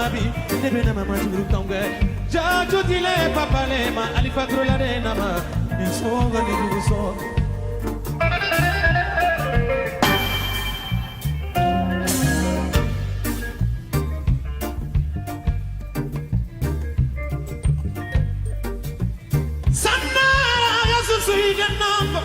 mabi debe mama juru tonga ja jotile papa le ma alifa trolare nama nisonga ni so sanna ya su number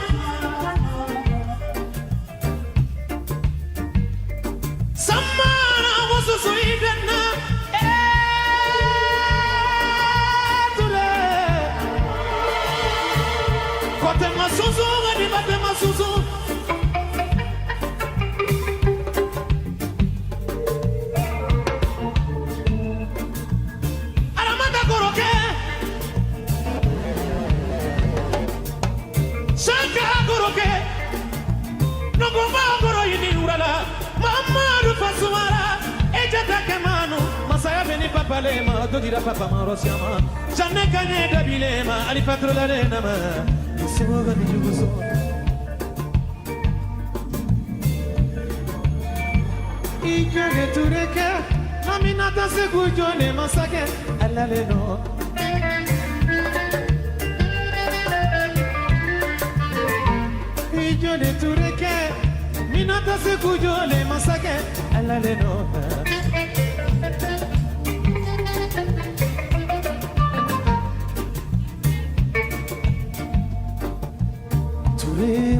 Palema, do dira papa marosiama, janne kanye da bilema, ali patro la rena ma, soga ni jugo. Ikere tureka, naminata se kujone masake, alale no. Ikere tureka, minata se kujone masake, alale no.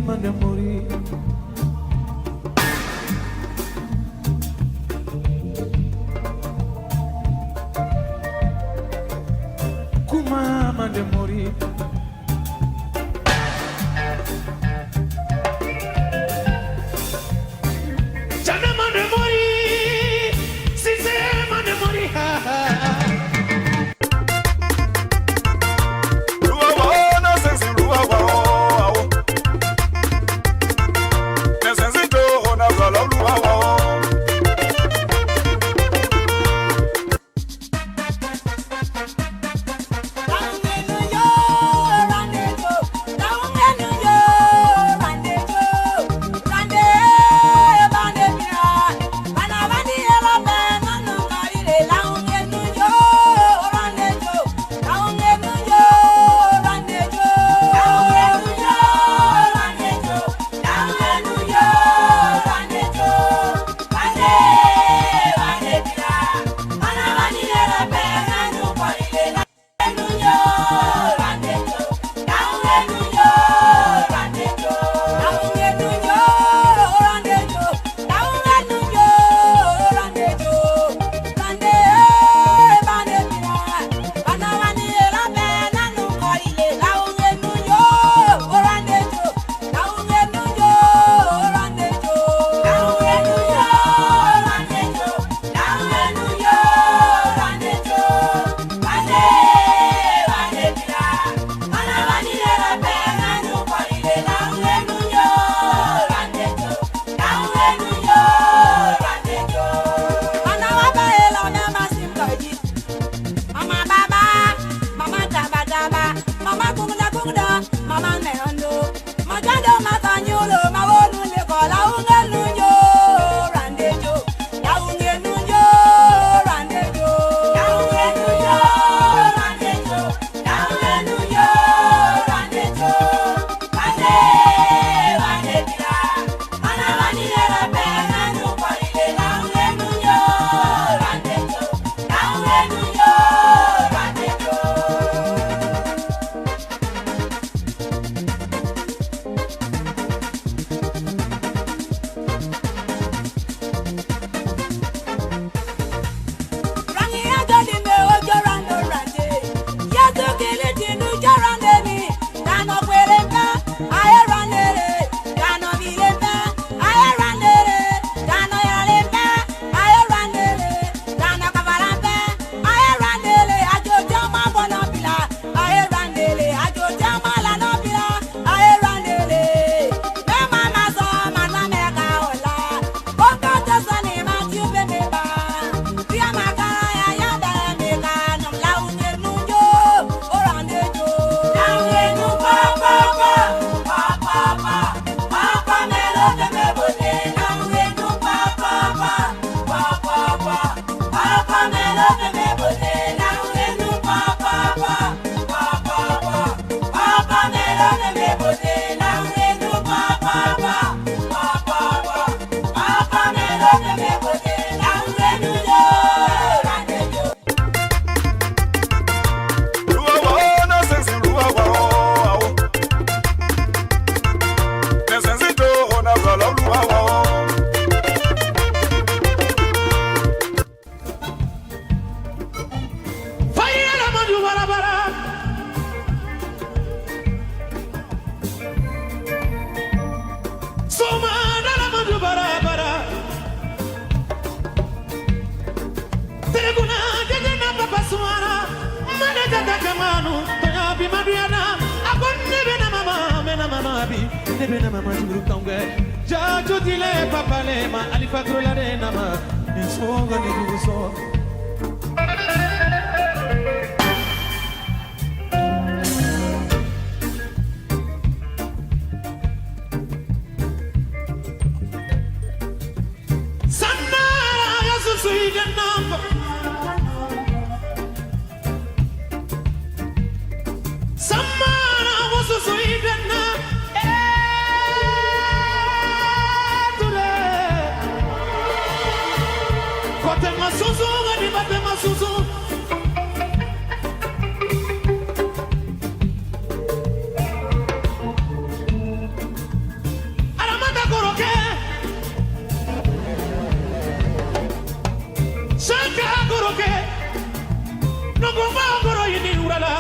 Mande morir. Kuma mande morir. Jana mande morir. Si se mande morir. Hallelujah. bena mama turukange jajo dile papale ma alifatro la rena ma nisonga ni duso sanna ya susui de namba samana was susui de namba Masuzu, gani bate masuzu. Aramata koroke, shaka koroke, nongoma koro yini urala,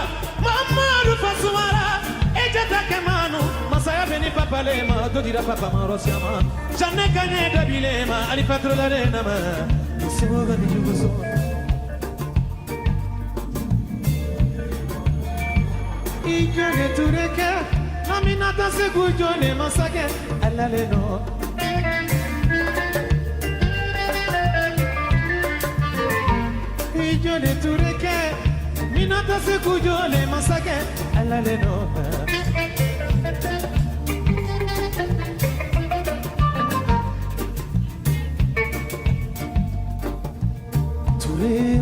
mama rufasumara, ejata kemano, masaya beni papalema, dodira papa marosiama, jane kanye dabilema, alipatro la rena ma. Soga ni jugo Ijone tureke Naminata se kujone masake Alale no Ijone tureke Minata se kujone masake Alale no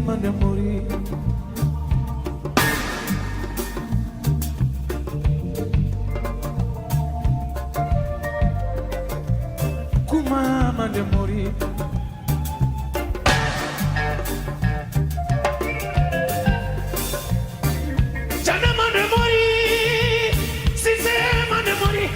Mande morir Kuma mande morir Jana mande morir Si se mande morir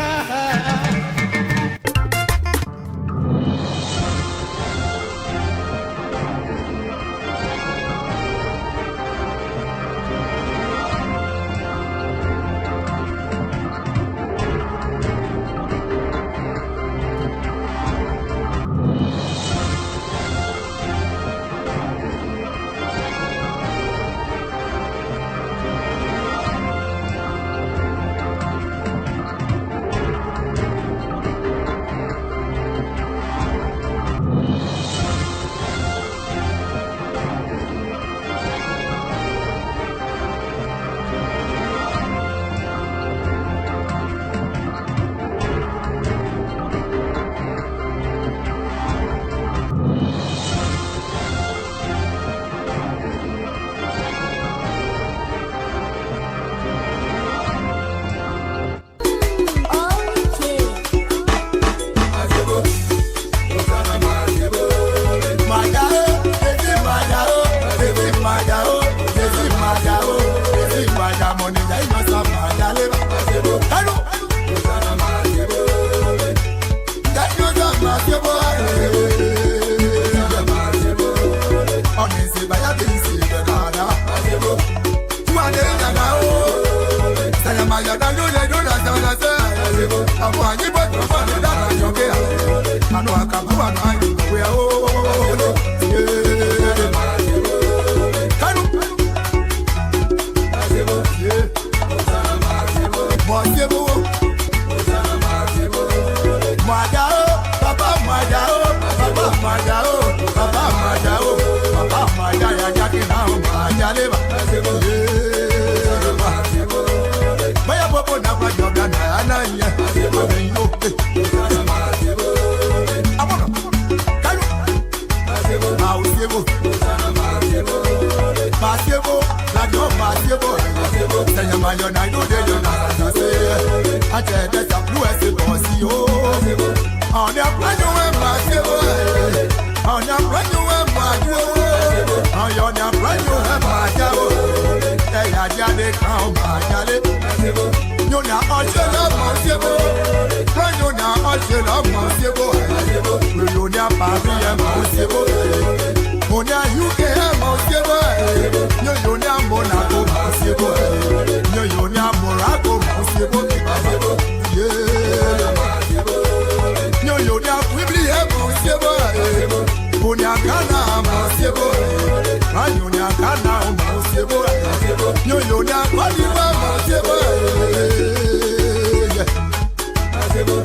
Yo,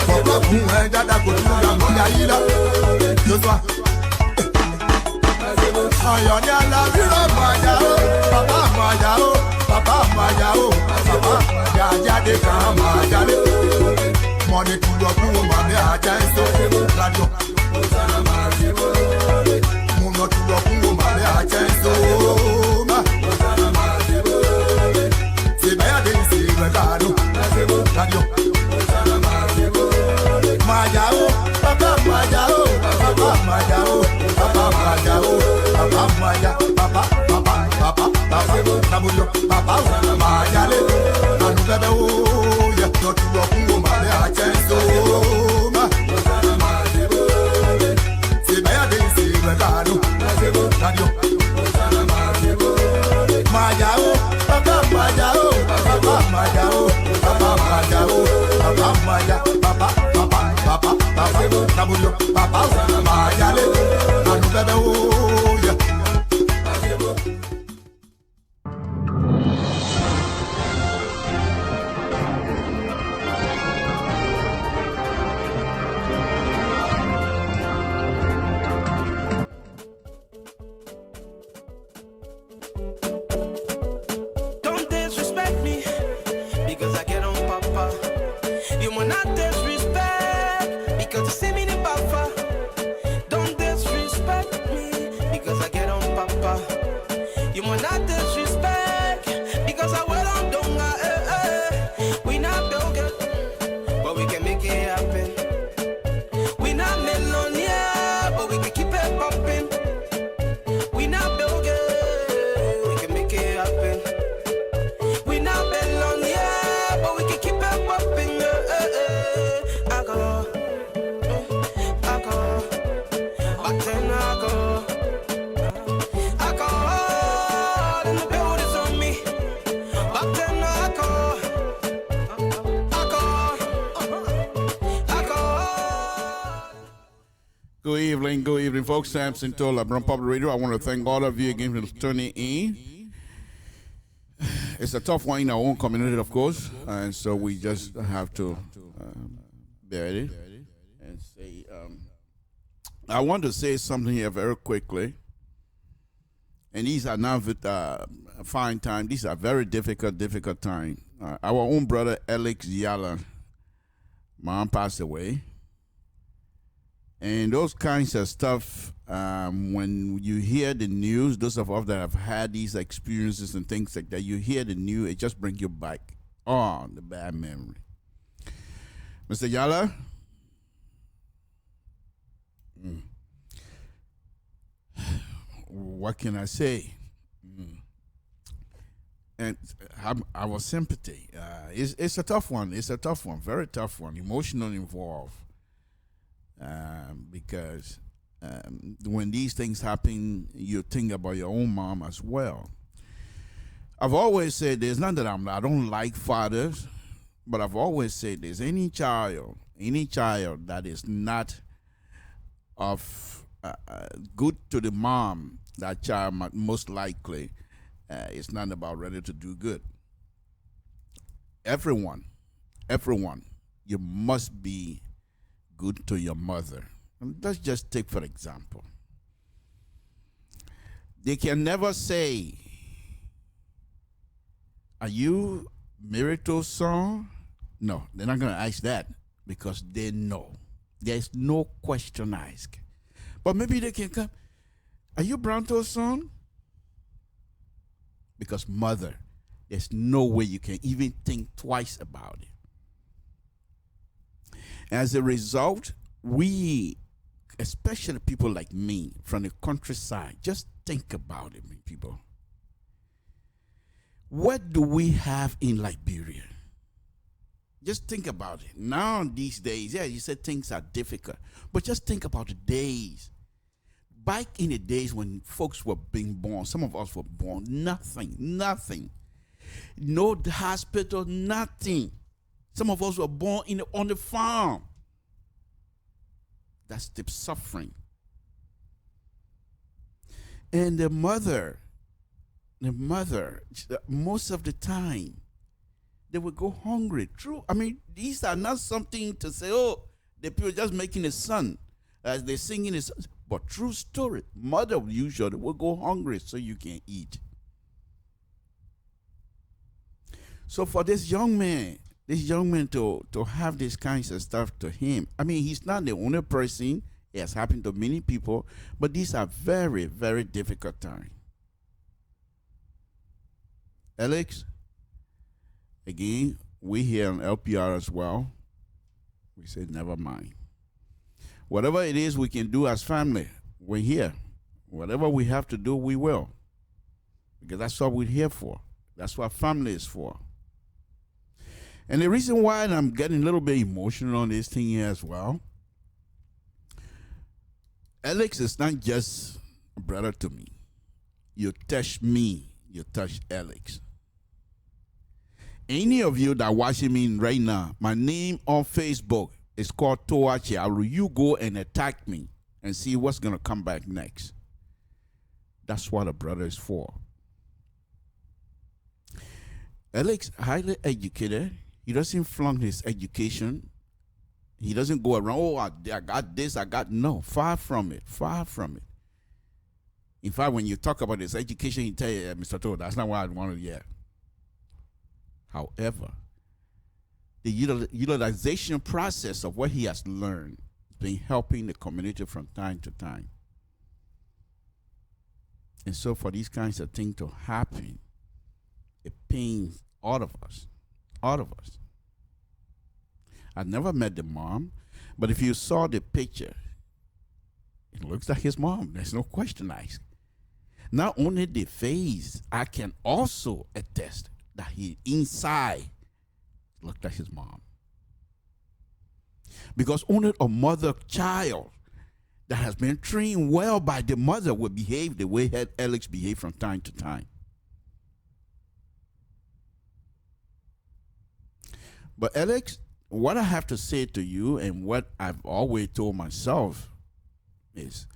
Papa Boum, Dada Kotuga, Moyaila, Yoswa. Ayonia la vira Mayao, Papa Mayao, Papa Mayao, Papa Yaja de Kamayale. Money to your pool, Mammy, I just so radio. Muno to your pool, Mammy, I just so. Sibaya de Sibagado, radio. Mayao, Papa Mayao, Papa Mayao, Papa Mayao, Papa Maya, Papa, Papa, Papa, Papa, Nabuyo, Papa, Mayale, Anubebo, ya not to rock woman, I can't so. Sibaya de Sibagado, radio. Mayao, Papa Mayao, Papa Mayao, Papa Mayao, Papa Maya, Papa, Papa, Papa, Papa, Nabuyo, Papa, Mayale, Anubebo, ya. Don't disrespect me because I get on papa. You will not disrespect because you see me in the buffer. Don't disrespect me because I get on papa. You will not disrespect because I will on donga. We not build it, but we can make it happen. We not millionaire, but we can keep it pumping. We not build it, we can make it happen. We not millionaire, but we can keep it pumping. Alcohol, alcohol, back then alcohol. Alcohol in the building's on me. Back then alcohol, alcohol. Good evening, folks. Samson Tola, Brown Public Radio. I want to thank all of you again for tuning in. It's a tough one in our own community, of course, and so we just have to bear it and say. I want to say something here very quickly, and these are not fine time. These are very difficult time. Our own brother Alex Yala, mom passed away. And those kinds of stuff, when you hear the news, those of us that have had these experiences and things like that, you hear the news, it just brings you back on the bad memory. Mr. Yala? What can I say? And our sympathy. It's a tough one. It's a tough one, very tough one, emotional involved. Because when these things happen, you think about your own mom as well. I've always said there's not that I don't like fathers, but I've always said there's any child that is not of good to the mom, that child most likely is not about ready to do good. Everyone, you must be good to your mother. And let's just take for example. They can never say, "Are you Mirito's son?" No, they're not going to ask that because they know. There's no question asked. But maybe they can come, "Are you Branto's son?" Because mother, there's no way you can even think twice about it. As a result, we, especially people like me from the countryside, just think about it, people. What do we have in Liberia? Just think about it. Now, these days, yeah, you said things are difficult, but just think about the days. Back in the days when folks were being born, some of us were born, nothing. No hospital, nothing. Some of us were born on the farm. That's the suffering. And the mother, most of the time, they will go hungry. True. I mean, these are not something to say, oh, the people just making a son as they're singing a song. But true story. Mother usually will go hungry so you can eat. So for this young man to have these kinds of stuff to him, I mean, he's not the only person. It has happened to many people, but these are very, very difficult times. Alex, again, we here on LPR as well. We say, never mind. Whatever it is we can do as family, we're here. Whatever we have to do, we will. Because that's what we're here for. That's what family is for. And the reason why I'm getting a little bit emotional on this thing here as well, Alex is not just a brother to me. You touch me, you touch Alex. Any of you that watching me right now, my name on Facebook is called Toachi. You go and attack me and see what's going to come back next. That's what a brother is for. Alex, highly educated. He doesn't flunk his education. He doesn't go around, oh, I got this, I got, no. Far from it, far from it. In fact, when you talk about his education, he tell you, Mr. Toad, that's not what I wanted to hear. However, the utilization process of what he has learned has been helping the community from time to time. And so for these kinds of things to happen, it pains all of us. All of us. I never met the mom, but if you saw the picture, it looks like his mom. There's no question asked. Not only the face, I can also attest that he inside looked like his mom. Because only a mother child that has been trained well by the mother will behave the way Alex behaved from time to time. But Alex, what I have to say to you and what I've always told myself is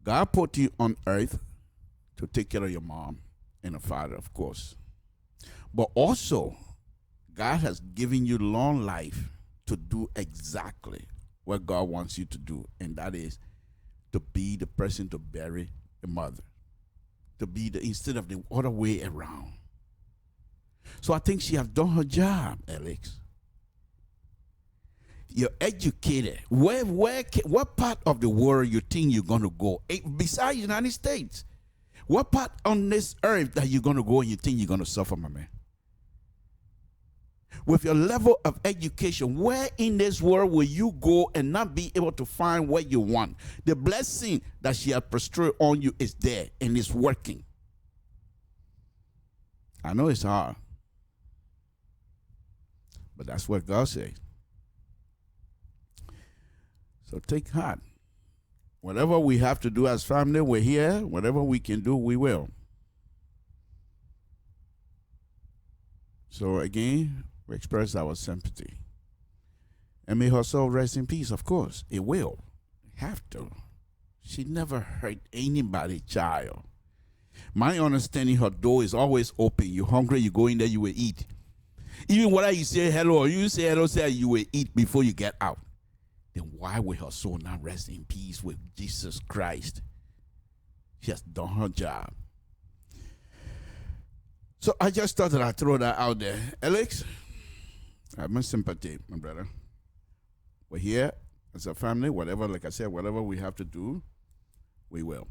God put you on earth to take care of your mom and a father, of course. But also, God has given you long life to do exactly what God wants you to do, and that is to be the person to bury the mother, to be the instead of the other way around. So I think she has done her job, Alex. You're educated. What part of the world you think you're going to go? Besides United States, what part on this earth that you're going to go and you think you're going to suffer, my man? With your level of education, where in this world will you go and not be able to find what you want? The blessing that she has bestowed on you is there and it's working. I know it's hard, but that's what God says. So take heart. Whatever we have to do as family, we're here. Whatever we can do, we will. So again, we express our sympathy. And may her soul rest in peace, of course. It will. Have to. She never hurt anybody's child. My understanding, her door is always open. You're hungry, you go in there, you will eat. Even whether you say hello or you say hello, say you will eat before you get out. Then why will her soul not rest in peace with Jesus Christ? She has done her job. So I just thought that I'd throw that out there. Alex, I have my sympathy, my brother. We're here as a family. Whatever, like I said, whatever we have to do, we will.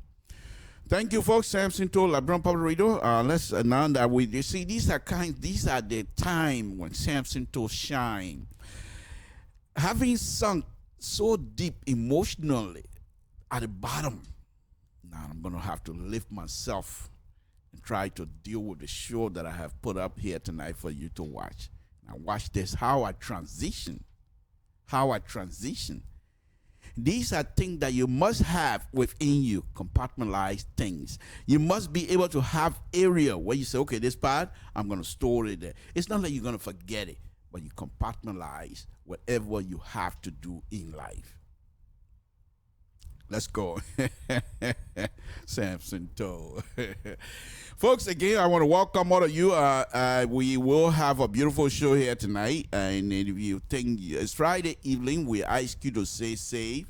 Thank you, folks. Samson told LIBERIA Public Radio. Let's now that you see, these are the time when Samson told shine. Having sunk so deep emotionally at the bottom, now I'm going to have to lift myself and try to deal with the show that I have put up here tonight for you to watch. Now watch this, how I transition. These are things that you must have within you, compartmentalized things. You must be able to have area where you say, okay, this part, I'm going to store it there. It's not like you're going to forget it, but you compartmentalize whatever you have to do in life. Let's go. Samson Toe. Folks, again, I want to welcome all of you. We will have a beautiful show here tonight. And if you think it's Friday evening, we ask you to stay safe.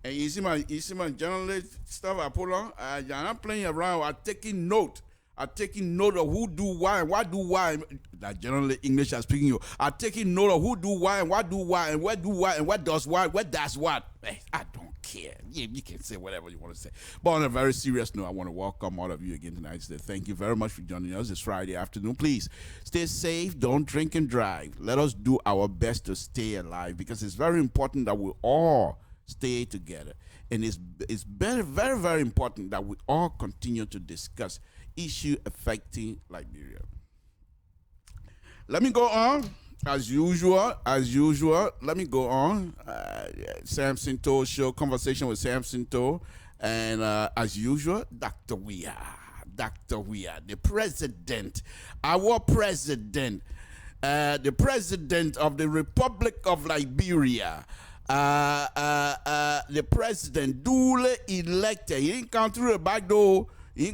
And you see my journalist stuff I put on? I'm not playing around. I'm taking note. I'm taking note of who do why and what do why. That generally English I'm speaking you. I'm taking note of who do why and what do why and what do why and what does what does what. I don't care. You can say whatever you want to say. But on a very serious note, I want to welcome all of you again tonight. So thank you very much for joining us this Friday afternoon. Please stay safe. Don't drink and drive. Let us do our best to stay alive, because it's very important that we all stay together. And it's very, very, very important that we all continue to discuss issue affecting Liberia. Let me go on as usual. Let me go on. Samson Toe show, conversation with Samson Toe, and as usual, Dr. Weah, the president, our president, the president of the Republic of Liberia. The president duly elected. He didn't come through the back door. He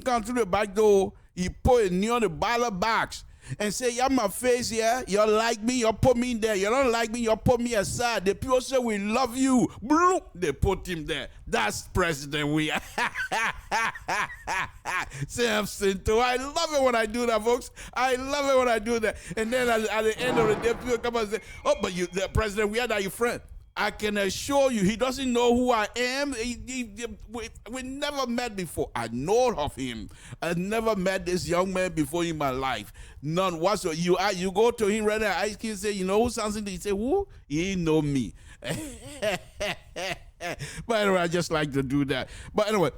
put it near the ballot box and say, "You're my face here. You like me, you put me in there. You don't like me, you put me aside." The people say, "We love you." Bloop, they put him there. That's President Weah. Samson Toe. I love it when I do that, folks. I love it when I do that. And then at the end of the day, people come and say, "Oh, but you, the President Weah, are your friend?" I can assure you, he doesn't know who I am. We never met before. I know of him. I never met this young man before in my life. None whatsoever. You go to him right now, I can say, "You know who Samson?" He say, "Who?" He ain't know me. But anyway, I just like to do that. But anyway,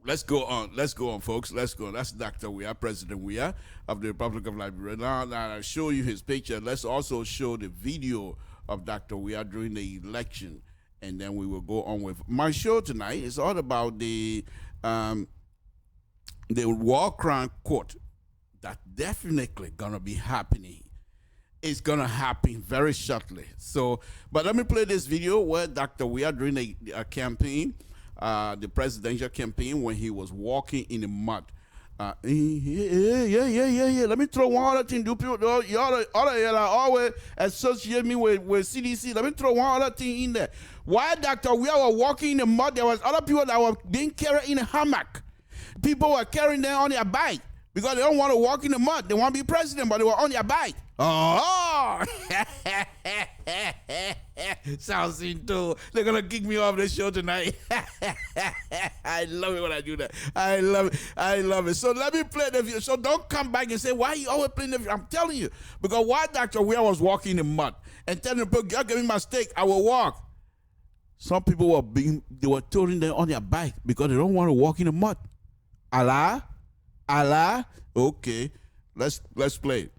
let's go on. Let's go on, folks. Let's go on. That's Dr. Weah, President Weah of the Republic of Liberia. Now I'll show you his picture. Let's also show the video of Dr. Weah during the election, and then we will go on with my show tonight. It's all about the War Crown Court that definitely gonna be happening. It's gonna happen very shortly. So, but let me play this video where Dr. Weah during the campaign, the presidential campaign, when he was walking in the mud. Yeah. Let me throw one other thing. Do people, y'all always associate me with CDC. Let me throw one other thing in there. While Dr. Weah was walking in the mud, there was other people that were being carried in a hammock. People were carrying them on their bike because they don't want to walk in the mud. They want to be president, but they were on their bike. Oh, Samson Toe. They're going to kick me off the show tonight. I love it when I do that. I love it. So let me play the video. So don't come back and say, "Why are you always playing the video?" I'm telling you. Because while Dr. Weah was walking in the mud and telling people, "God, give me my steak, I will walk." Some people were towing them on their bike because they don't want to walk in the mud. Allah. Okay, let's play it.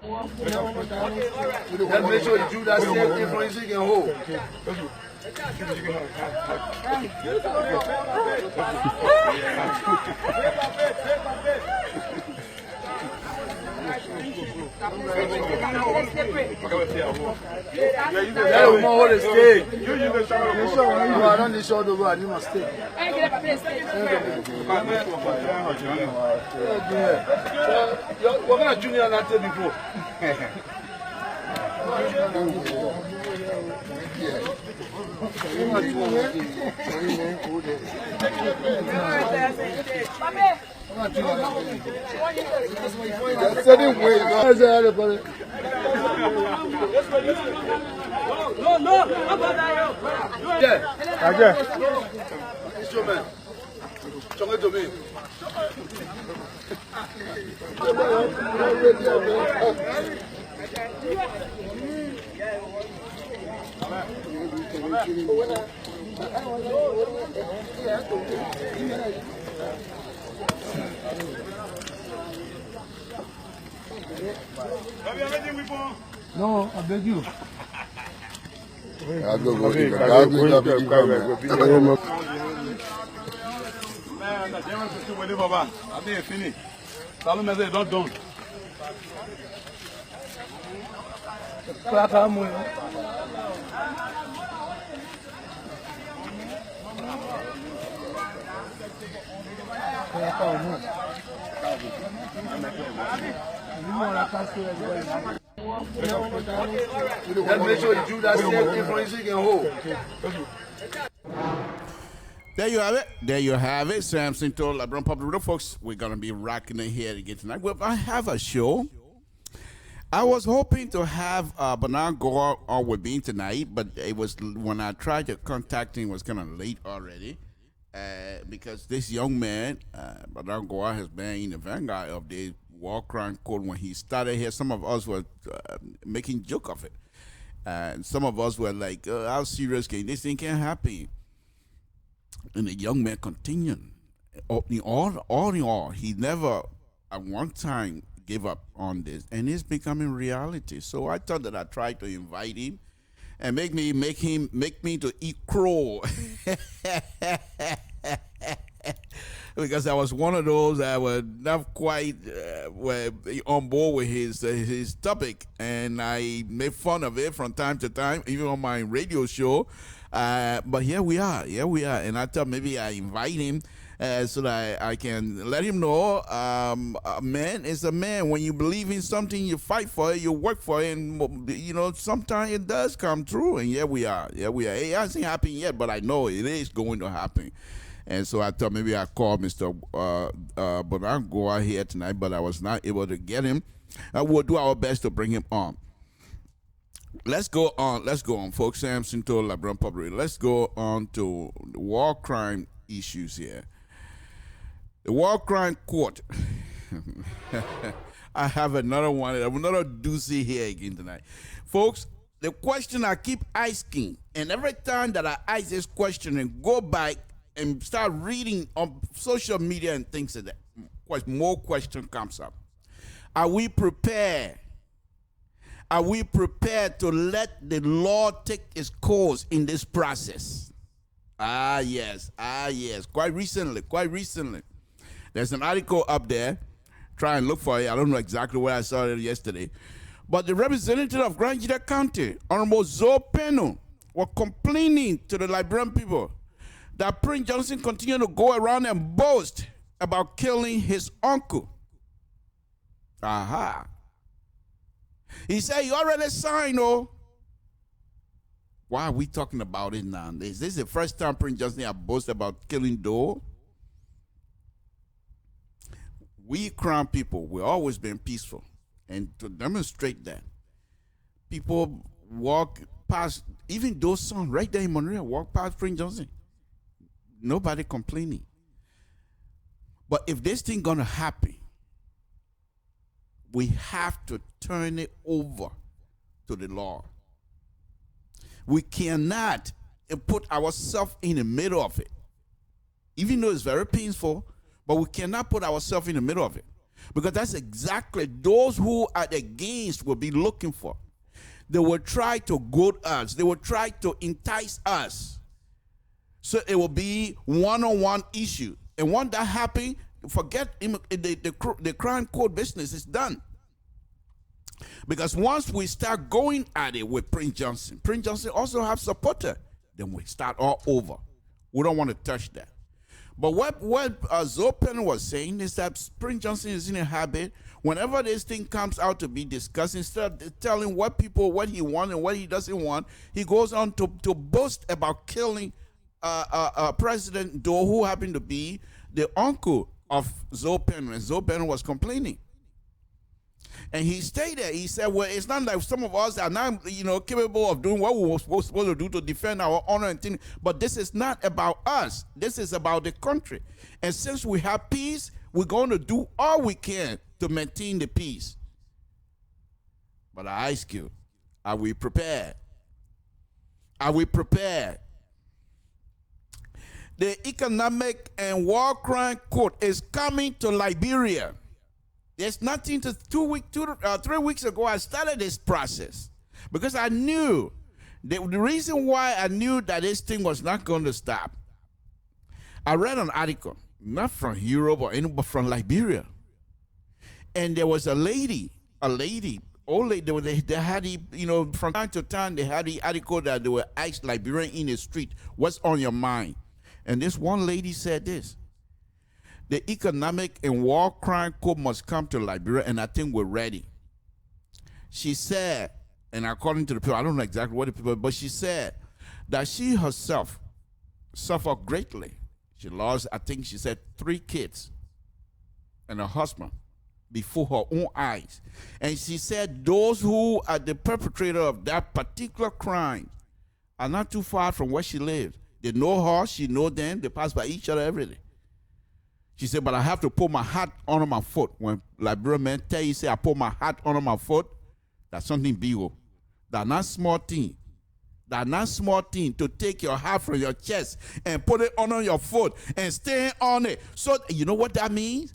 Let's make sure you do that same thing for you so you can hold. Hold the stick. I don't need shoulder roll. I need my stick. What kind of junior not there before? No. Instrument. Chonge to me. No, I beg you. I'll go. Let's make sure you do that same thing for you can hold. There you have it. There you have it. Samson told LIBERIA Public Radio folks, we're going to be rocking it here again tonight. Well, I have a show. I was hoping to have Bernard Gore on with me tonight, but it was when I tried to contact him, it was kind of late already. Because this young man, Bernard Gore, has been in the vanguard of the war crime code. When he started here, some of us were making joke of it. And some of us were like, how serious can this thing can happen? And the young man continued. All in all, he never at one time gave up on this, and it's becoming reality. So I thought that I tried to invite him and make me to eat crow. Because I was one of those that were not quite were on board with his topic, and I made fun of it from time to time, even on my radio show. But here we are, and I thought maybe I invite him so that I can let him know a man is a man. When you believe in something, you fight for it, you work for it, and sometimes it does come true. And here we are. It hasn't happened yet, but I know it is going to happen. And so I thought maybe I'd call Mr. Bernard Gore here tonight, but I was not able to get him. We'll do our best to bring him on. Let's go on, folks. Samson told LIBERIA Public Radio. Let's go on to the war crime issues here. The war crime court. I have another doozy here again tonight. Folks, the question I keep asking, and every time that I ask this question and go back and start reading on social media and things like that, more question comes up. Are we prepared? Are we prepared to let the law take its course in this process? Yes. Quite recently. There's an article up there. Try and look for it. I don't know exactly where I saw it yesterday. But the representative of Grand Jita County, Honorable Zoe Peno, were complaining to the Liberian people that Prince Johnson continued to go around and boast about killing his uncle. He said he already signed, Why are we talking about it now? Is this the first time Prince Johnson has boasted about killing Doe? We Crown people, we've always been peaceful. And to demonstrate that, people walk past, even Doe's son right there in Monroe, walk past Prince Johnson. Nobody complaining. But if this thing gonna happen, we have to turn it over to the law. We cannot put ourselves in the middle of it. Even though it's very painful, but we cannot put ourselves in the middle of it. Because that's exactly those who are against will be looking for. They will try to goad us. They will try to entice us. So it will be one-on-one issue. And when that happens, forget the crime code business is done. Because once we start going at it with Prince Johnson also have supporter, then we start all over. We don't want to touch that. But what Zoe Peno was saying is that Prince Johnson is in a habit, whenever this thing comes out to be discussed, instead of telling what he wants and what he doesn't want, he goes on to boast about killing President Doe, who happened to be the uncle of Zoe Peno, and Zoe Peno was complaining. And he stated, he said, well, it's not like some of us are not, capable of doing what we were supposed to do to defend our honor and things, but this is not about us. This is about the country. And since we have peace, we're going to do all we can to maintain the peace. But I ask you, are we prepared? Are we prepared? The Economic and War Crime Court is coming to Liberia. There's nothing to 3 weeks ago, I started this process because I knew the reason why I knew that this thing was not going to stop. I read an article, not from Europe or anywhere, but from Liberia. And there was a lady, old lady, they had, from time to time, they had the article that they were asked Liberian in the street, what's on your mind? And this one lady said this. The Economic and War Crime Court must come to Liberia, and I think we're ready. She said, and according to the people, I don't know exactly what the people, but she said that she herself suffered greatly. She lost, I think she said, 3 kids and a husband before her own eyes. And she said those who are the perpetrator of that particular crime are not too far from where she lives. They know her, she know them, they pass by each other every day. She said, but I have to put my hat under my foot. When Liberian men tell you, say, I put my hat under my foot, that's something big. That's not small thing. That's not small thing to take your hat from your chest and put it under your foot and stay on it. So, you know what that means?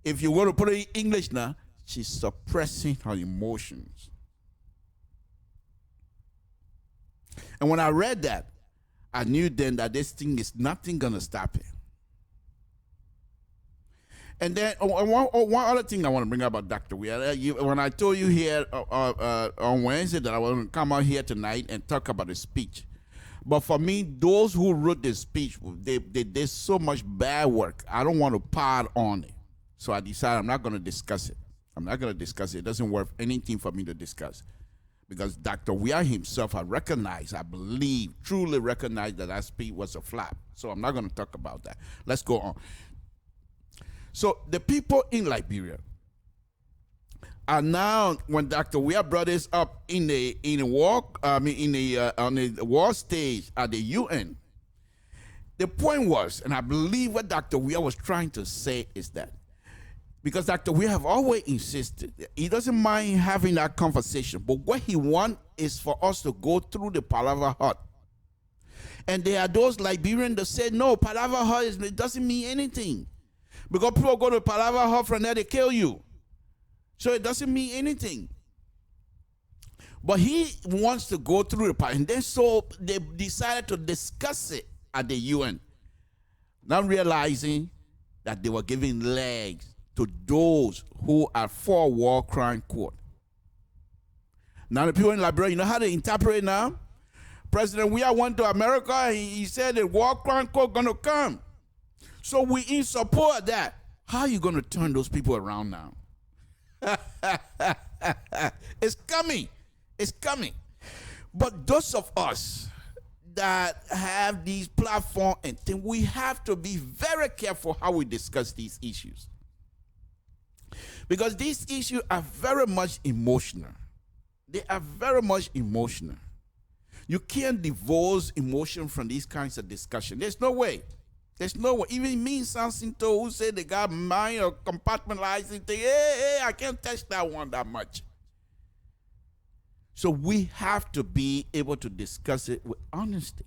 If you want to put it in English now, she's suppressing her emotions. And when I read that, I knew then that this thing is nothing going to stop it. And then one other thing I want to bring up about Dr. Weir. When I told you here on Wednesday that I was going to come out here tonight and talk about the speech. But for me, those who wrote the speech, they did so much bad work. I don't want to pile on it. So I decided I'm not going to discuss it. I'm not going to discuss it. It doesn't worth anything for me to discuss. Because Dr. Weir himself, I believe, truly recognized that speech was a flop. So I'm not going to talk about that. Let's go on. So the people in Liberia are now, when Dr. Weir brought this up on the war stage at the UN, the point was, and I believe what Dr. Weir was trying to say is that, because Dr. Weir have always insisted, he doesn't mind having that conversation, but what he wants is for us to go through the Palaver Hut. And there are those Liberians that say, no, Palaver Hut it doesn't mean anything. Because people go to Palaver Hut from there, they kill you. So it doesn't mean anything. But he wants to go through the part. And then so they decided to discuss it at the UN. Not realizing that they were giving legs to those who are for war crime court. Now the people in Liberia, you know how they interpret it now? President Weir went to America, he said the war crime court going to come. So we in support of that. How are you going to turn those people around now? It's coming. It's coming. But those of us that have these platforms and things, we have to be very careful how we discuss these issues. Because these issues are very much emotional. They are very much emotional. You can't divorce emotion from these kinds of discussion. There's no way. There's no way. Even me, Sansinto, who said they got mind or compartmentalizing thing, hey, I can't touch that one that much. So we have to be able to discuss it with honesty.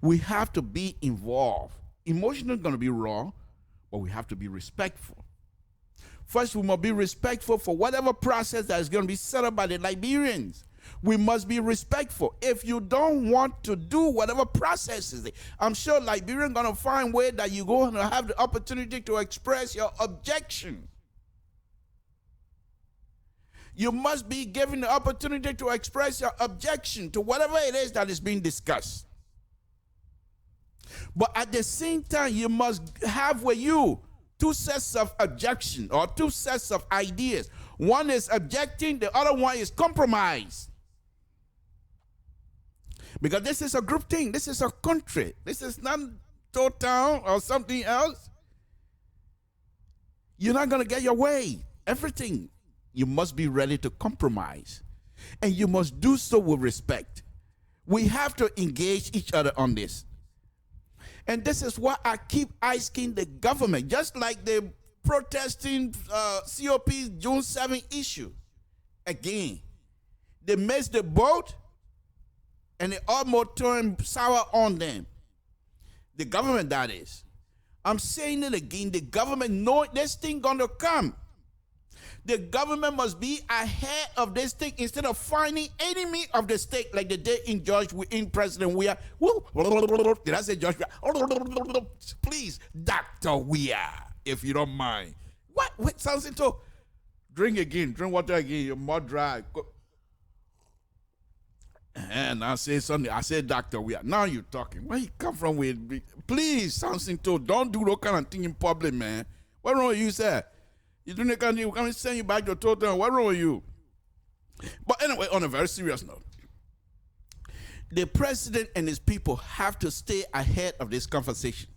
We have to be involved. Emotion is going to be raw, but we have to be respectful. First, we must be respectful for whatever process that is going to be set up by the Liberians. We must be respectful. If you don't want to do whatever process is it, I'm sure Liberians going to find a way that you're going to have the opportunity to express your objection. You must be given the opportunity to express your objection to whatever it is that is being discussed. But at the same time, you must have with you 2 sets of objection or 2 sets of ideas. One is objecting, the other one is compromise. Because this is a group thing. This is a country. This is not town or something else. You're not going to get your way. Everything. You must be ready to compromise. And you must do so with respect. We have to engage each other on this. And this is why I keep asking the government, just like the protesting COP's June 7 issue. Again, they missed the boat and it almost turned sour on them. The government, that is. I'm saying it again, the government know this thing gonna come. The government must be ahead of this thing instead of finding enemy of the state like they did in President Weir. Did I say George Weir? Please, Dr. Weir, if you don't mind. What? Wait, sounds into. Drink again. Drink water again. You're more dry. And I said something. I said, Doctor, now you're talking. Where you come from with? Please, something to don't do that kind of thing in public, man. What wrong with you, sir? You doing that kind of thing? We're going to send you back to total. What wrong with you? But anyway, on a very serious note, the president and his people have to stay ahead of this conversation.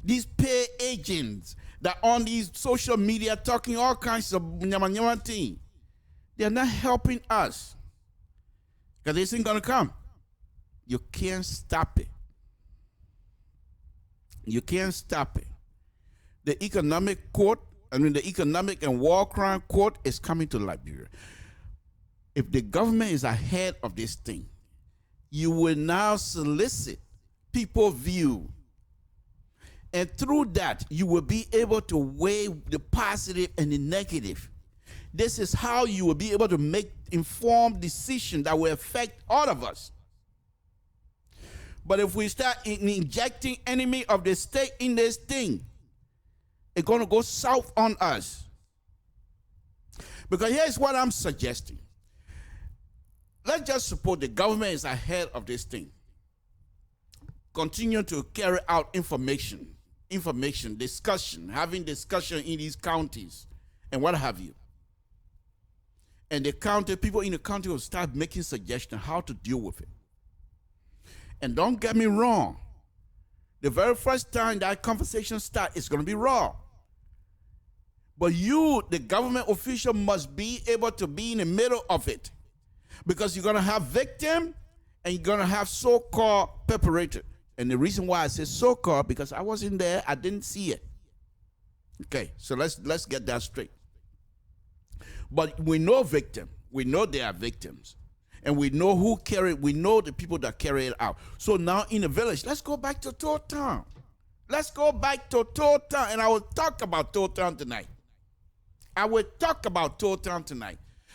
These pay agents that on these social media talking all kinds of nyama thing, they're not helping us. Because this ain't going to come. You can't stop it. You can't stop it. The economic and war crime court is coming to Liberia. If the government is ahead of this thing, you will now solicit people's view. And through that, you will be able to weigh the positive and the negative. This is how you will be able to make informed decisions that will affect all of us. But if we start injecting enemy of the state in this thing, it's going to go south on us. Because here's what I'm suggesting. Let's just suppose the government is ahead of this thing. Continue to carry out information, discussion, having discussion in these counties, and what have you. And the county, people in the county will start making suggestions how to deal with it. And don't get me wrong. The very first time that conversation starts, it's going to be raw. But you, the government official, must be able to be in the middle of it. Because you're going to have victim and you're going to have so-called perpetrator. And the reason why I say so-called, because I wasn't there, I didn't see it. Okay, so let's get that straight. But we know victim. We know they are victims. And we know we know the people that carry it out. So now in the village, let's go back to Town. Let's go back to Town, and I will talk about Town tonight.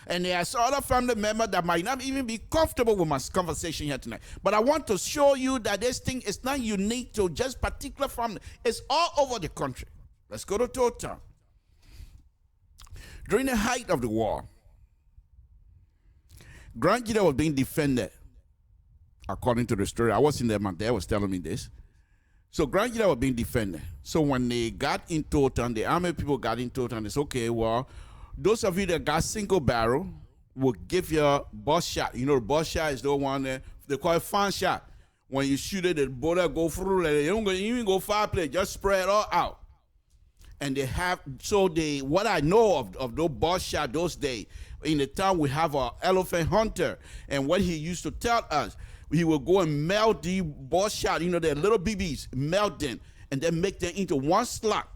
And there are other family members that might not even be comfortable with my conversation here tonight. But I want to show you that this thing is not unique to just particular family. It's all over the country. Let's go to Town. During the height of the war, Grand Gita was being defended, according to the story. I wasn't there, my dad was telling me this. So Grand Gita was being defended. So when they got in Town, the army people got in Town, they said, okay, well, those of you that got single barrel will give you a bus shot. You know, the bus shot is the one that they call it fan shot. When you shoot it, the bullet go through, you don't even go far play, just spread it all out. And they have, what I know of those bus shot those days, in the town we have an elephant hunter, and what he used to tell us, he would go and melt the bus shot, you know, the little BBs, melt them, and then make them into one slot.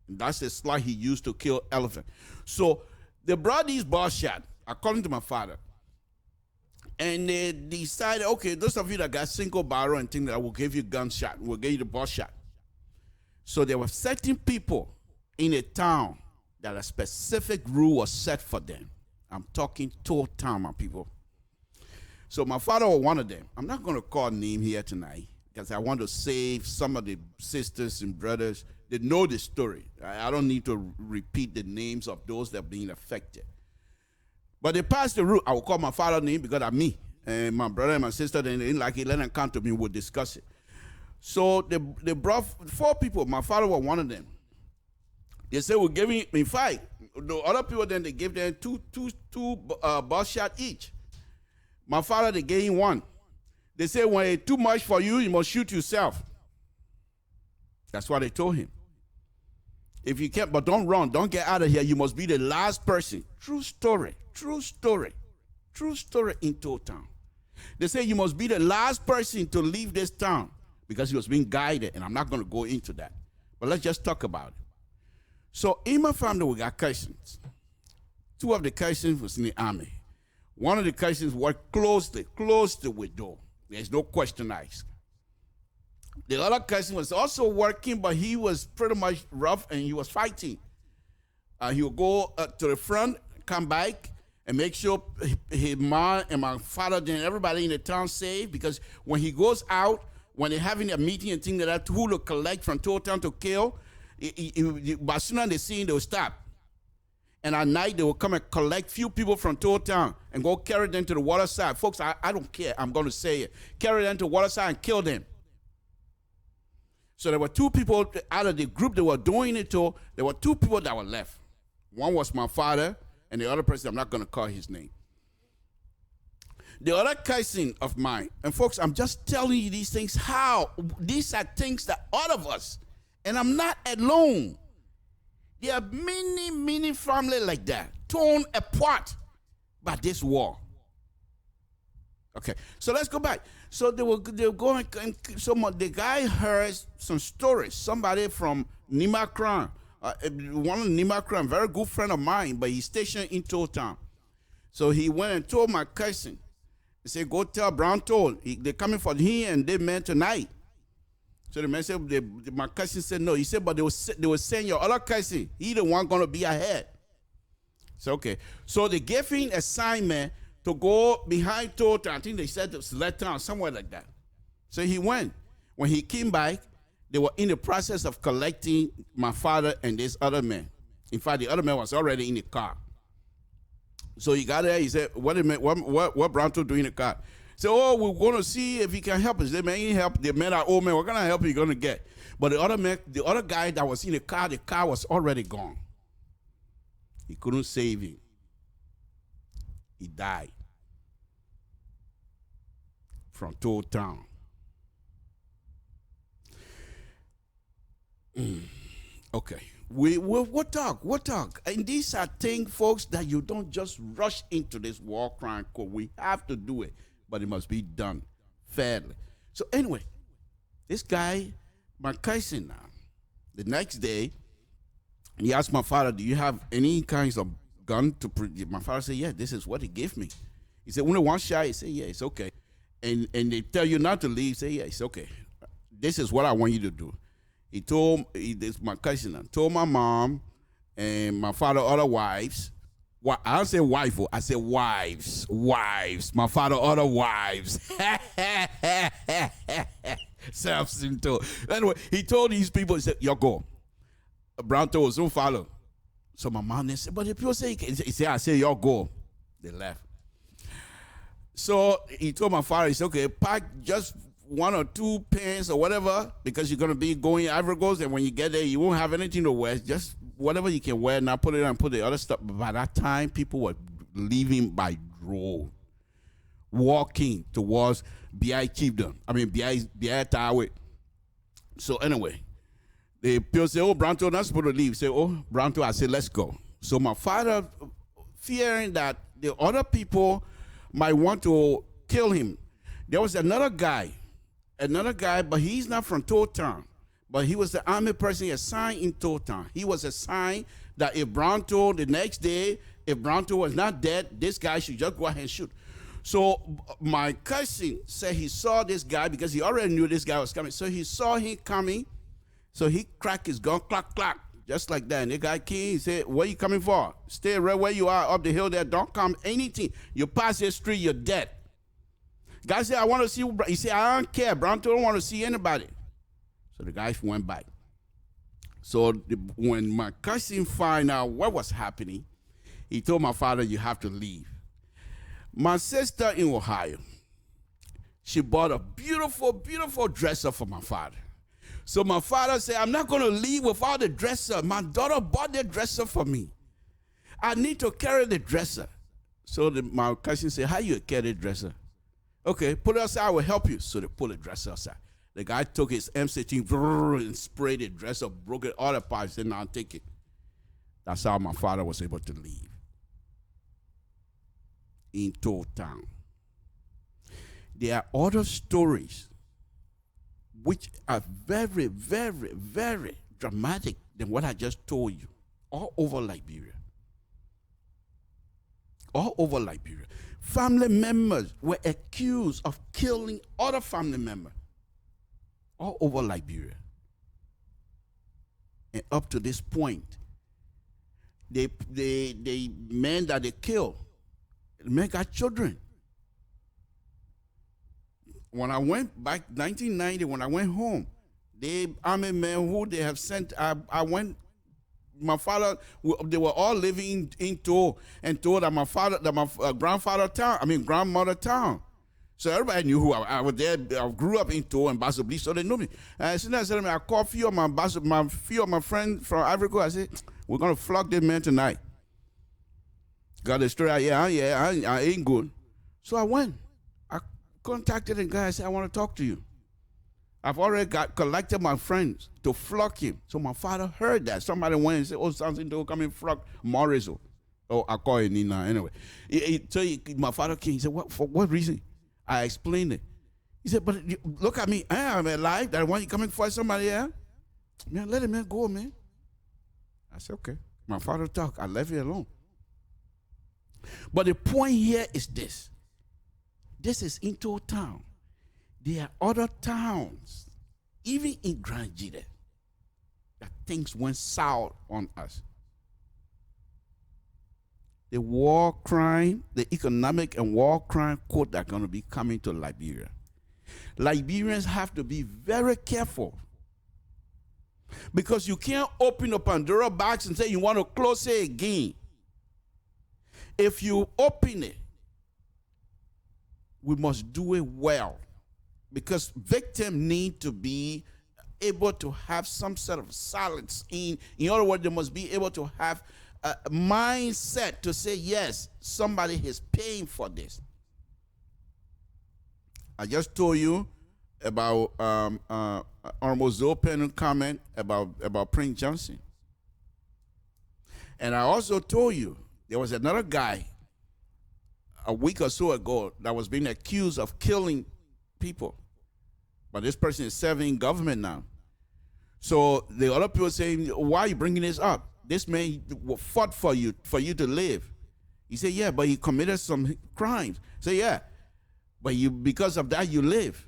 And that's the slot he used to kill elephant. So they brought these bus shot, according to my father, and they decided, okay, those of you that got single barrel and things, that will give you gunshot, we'll give you the bus shot. So there were certain people in a town that a specific rule was set for them. I'm talking Town, my people. So my father was one of them. I'm not going to call name here tonight because I want to save some of the sisters and brothers that know the story. I don't need to repeat the names of those that are being affected. But they passed the rule. I will call my father's name because of me. And my brother and my sister, they didn't like it. Let them come to me. We'll discuss it. So they brought 4 people. My father was one of them. They said, we're giving, in fact, the other people, then they gave them two bus shot each. My father, they gave him 1. They said, when it's too much for you, you must shoot yourself. That's what they told him. If you can't, but don't run, don't get out of here. You must be the last person. True story in Town. They say you must be the last person to leave this town because he was being guided, and I'm not going to go into that. But let's just talk about it. So in my family, we got cousins. 2 of the cousins was in the army. One of the cousins worked closely with Joe. There's no question asked. The other cousin was also working, but he was pretty much rough and he was fighting. He would go to the front, come back, and make sure his mom and my father and everybody in the town safe, because when he goes out, when they're having a meeting and things like that, who will collect from Town to kill, as soon as they see him, they'll stop. And at night, they will come and collect few people from Town and go carry them to the water side. Folks, I don't care. I'm going to say it. Carry them to the water side and kill them. So there were two people out of the group that were doing it to. There were two people that were left. One was my father, and the other person, I'm not going to call his name. The other cousin of mine, and folks, I'm just telling you these things, how these are things that all of us, and I'm not alone. There are many, many families like that, torn apart by this war. Okay, so let's go back. So they were going, the guy heard some stories. Somebody from Nimakran, one of Nimakran, very good friend of mine, but he's stationed in Town. So he went and told my cousin. He said, go tell Brown Toll, they're coming for him and they met tonight. So the man said, my cousin said no. He said, but they will send your other cousin. He the one going to be ahead. So, okay. So they gave him assignment to go behind Total. I think they said it was Town, somewhere like that. So he went. When he came back, they were in the process of collecting my father and this other man. In fact, the other man was already in the car. So he got there. He said, what Brownto doing in the car? He said, oh, we're going to see if he can help us. They may help. The man are old man. What kind of help are you going to get? But the other guy that was in the car was already gone. He couldn't save him. He died from Town. Okay. We'll talk. And these are things, folks, that you don't just rush into this war crime court. We have to do it, but it must be done fairly. So anyway, this guy, my cousin now, the next day, he asked my father, do you have any kinds of gun to my father said, yeah, this is what he gave me. He said, only one shot. He said, yeah, it's okay. And they tell you not to leave. Say, yeah, it's okay. This is what I want you to do. He told my cousin, told my mom and my father other wives. Well, I don't say wife, I say wives. My father other wives. Self-symptom. Anyway, he told these people, he said, you go. Brown told us, don't follow. So my mom then said, but the people say, he said, I said, y'all go. They left. So he told my father, he said, okay, pack just 1 or 2 pants or whatever, because you're going to be going Ivory Coast, and when you get there, you won't have anything to wear. Just whatever you can wear. Now put it on, put the other stuff. But by that time, people were leaving by drove, walking towards B.I. Chiefdom. I mean, B.I. Tower. So anyway, the people say, oh, Brownto, not supposed to leave. Say, oh, Brownto, I said, let's go. So my father, fearing that the other people might want to kill him, there was another guy, but he's not from Town, but he was the army person assigned in Town. He was assigned that if Brownto, the next day, if Brownto was not dead, this guy should just go ahead and shoot. So my cousin said he saw this guy because he already knew this guy was coming. So he saw him coming, so he cracked his gun, clack, clack, just like that. And the guy came, he said, where you coming for? Stay right where you are up the hill there. Don't come anything. You pass this street, you're dead. Guy said, I want to see you. He said, I don't care. Brownto don't want to see anybody. So the guy went back. So when my cousin found out what was happening, he told my father, you have to leave. My sister in Ohio, she bought a beautiful, beautiful dresser for my father. So my father said, I'm not going to leave without the dresser. My daughter bought the dresser for me. I need to carry the dresser. So my cousin said, how you carry the dresser? Okay, pull it outside, I will help you. So they pull the dresser outside. The guy took his M16 and sprayed the dresser, broke it all apart, said, now take it. That's how my father was able to leave in Town. There are other stories which are very, very, very dramatic than what I just told you, all over Liberia. All over Liberia. Family members were accused of killing other family members all over Liberia. And up to this point, the men that they killed, the men got children. When I went back 1990, when I went home, the army men who they have sent, I went my father, they were all living in Tow, and told that my grandmother town. So everybody knew who I was there. I grew up in Tow and Basso Bleach, so they knew me. And as soon as I called few of my friends from Africa. I said, we're gonna flog this man tonight. Got the story. I ain't good. So I went. I contacted the guy. I said, I want to talk to you. I've already collected my friends to flog him. So my father heard that. Somebody went and said, oh, something to come and flog Morris. Oh, I call it Nina. Anyway. My father came. He said, for what reason? I explained it. He said, but look at me. I'm alive. That one you coming for somebody else? Man, let him go, man. I said, okay. My father talked. I left it alone. But the point here is this. This is into town. There are other towns, even in Grand Jide, that things went south on us. The war crime, the economic and war crime court are going to be coming to Liberia. Liberians have to be very careful, because you can't open a Pandora box and say you want to close it again. If you open it, we must do it well, because victims need to be able to have some sort of silence. In other words, they must be able to have a mindset to say, yes, somebody is paying for this. I just told you about almost open comment about Prince Johnson. And I also told you there was another guy a week or so ago that was being accused of killing people. But this person is serving government now. So the other people saying, why are you bringing this up? This man fought for you to live. He said, yeah, but he committed some crimes. Say, yeah, but because of that you live.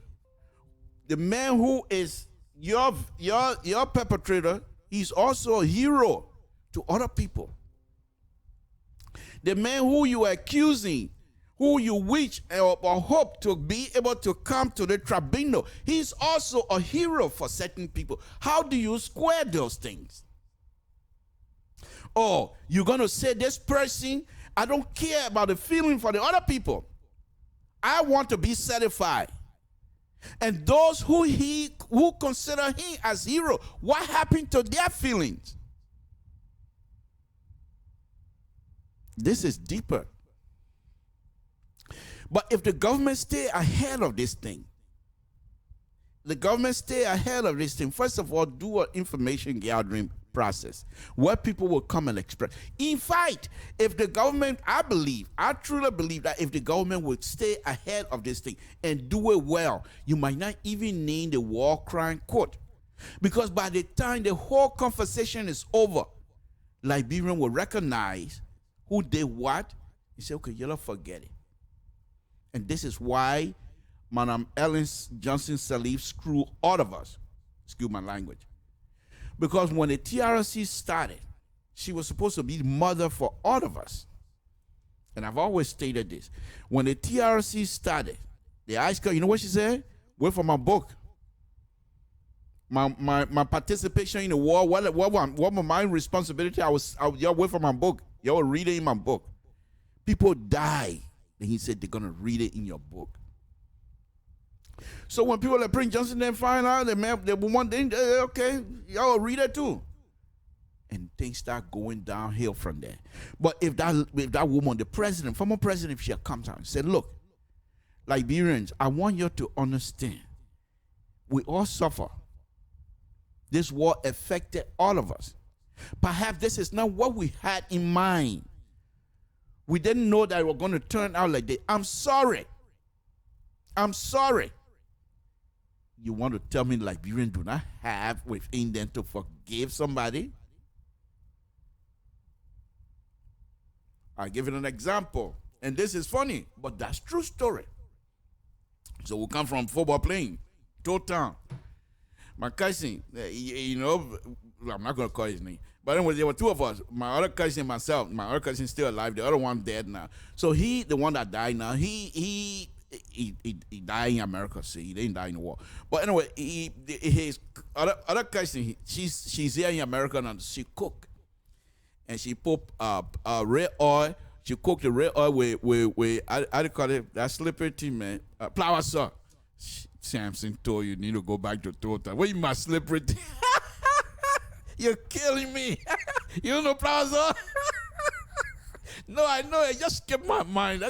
The man who is your perpetrator, he's also a hero to other people. The man who you are accusing, who you wish or hope to be able to come to the tribunal, he's also a hero for certain people. How do you square those things? Oh, you're going to say this person, I don't care about the feeling for the other people. I want to be satisfied. And those who consider him as hero, what happened to their feelings? This is deeper. But if the government stay ahead of this thing, first of all, do an information gathering process where people will come and express. In fact, if the government, I truly believe that if the government would stay ahead of this thing and do it well, you might not even need the war crime court. Because by the time the whole conversation is over, Liberian will recognize who did what. He say, okay, you'll forget it. And this is why Madam Ellen Johnson Sirleaf screwed all of us. Excuse my language. Because when the TRC started, she was supposed to be the mother for all of us. And I've always stated this. When the TRC started, the ice girl, you know what she said? Wait for my book. My participation in the war, what was my responsibility? Y'all wait for my book. Y'all read it in my book. People die. And he said they're going to read it in your book. So when people like Prince Johnson then find out, they want thing, okay, y'all read it too. And things start going downhill from there. But if that woman, the president, former president, if she comes out and said, look, Liberians, I want you to understand, we all suffer. This war affected all of us. Perhaps this is not what we had in mind. We didn't know that it was going to turn out like this. I'm sorry. You want to tell me Liberians do not have within them to forgive somebody? I'll give you an example. And this is funny, but that's true story. So we come from football playing, Town. My cousin, I'm not going to call his name. But anyway, there were two of us. My other cousin, myself. My other cousin still alive. The other one dead now. So the one that died now, he died in America. See, he didn't die in the war. But anyway, his other cousin, she's here in America and she cook. and she put red oil. She cooked the red oil with I call it that slippery thing, man. Flour sauce. Samson told you need to go back to Tota. What you my slippery thing? You're killing me. You don't know flour sauce? No, I know. It just skipped my mind.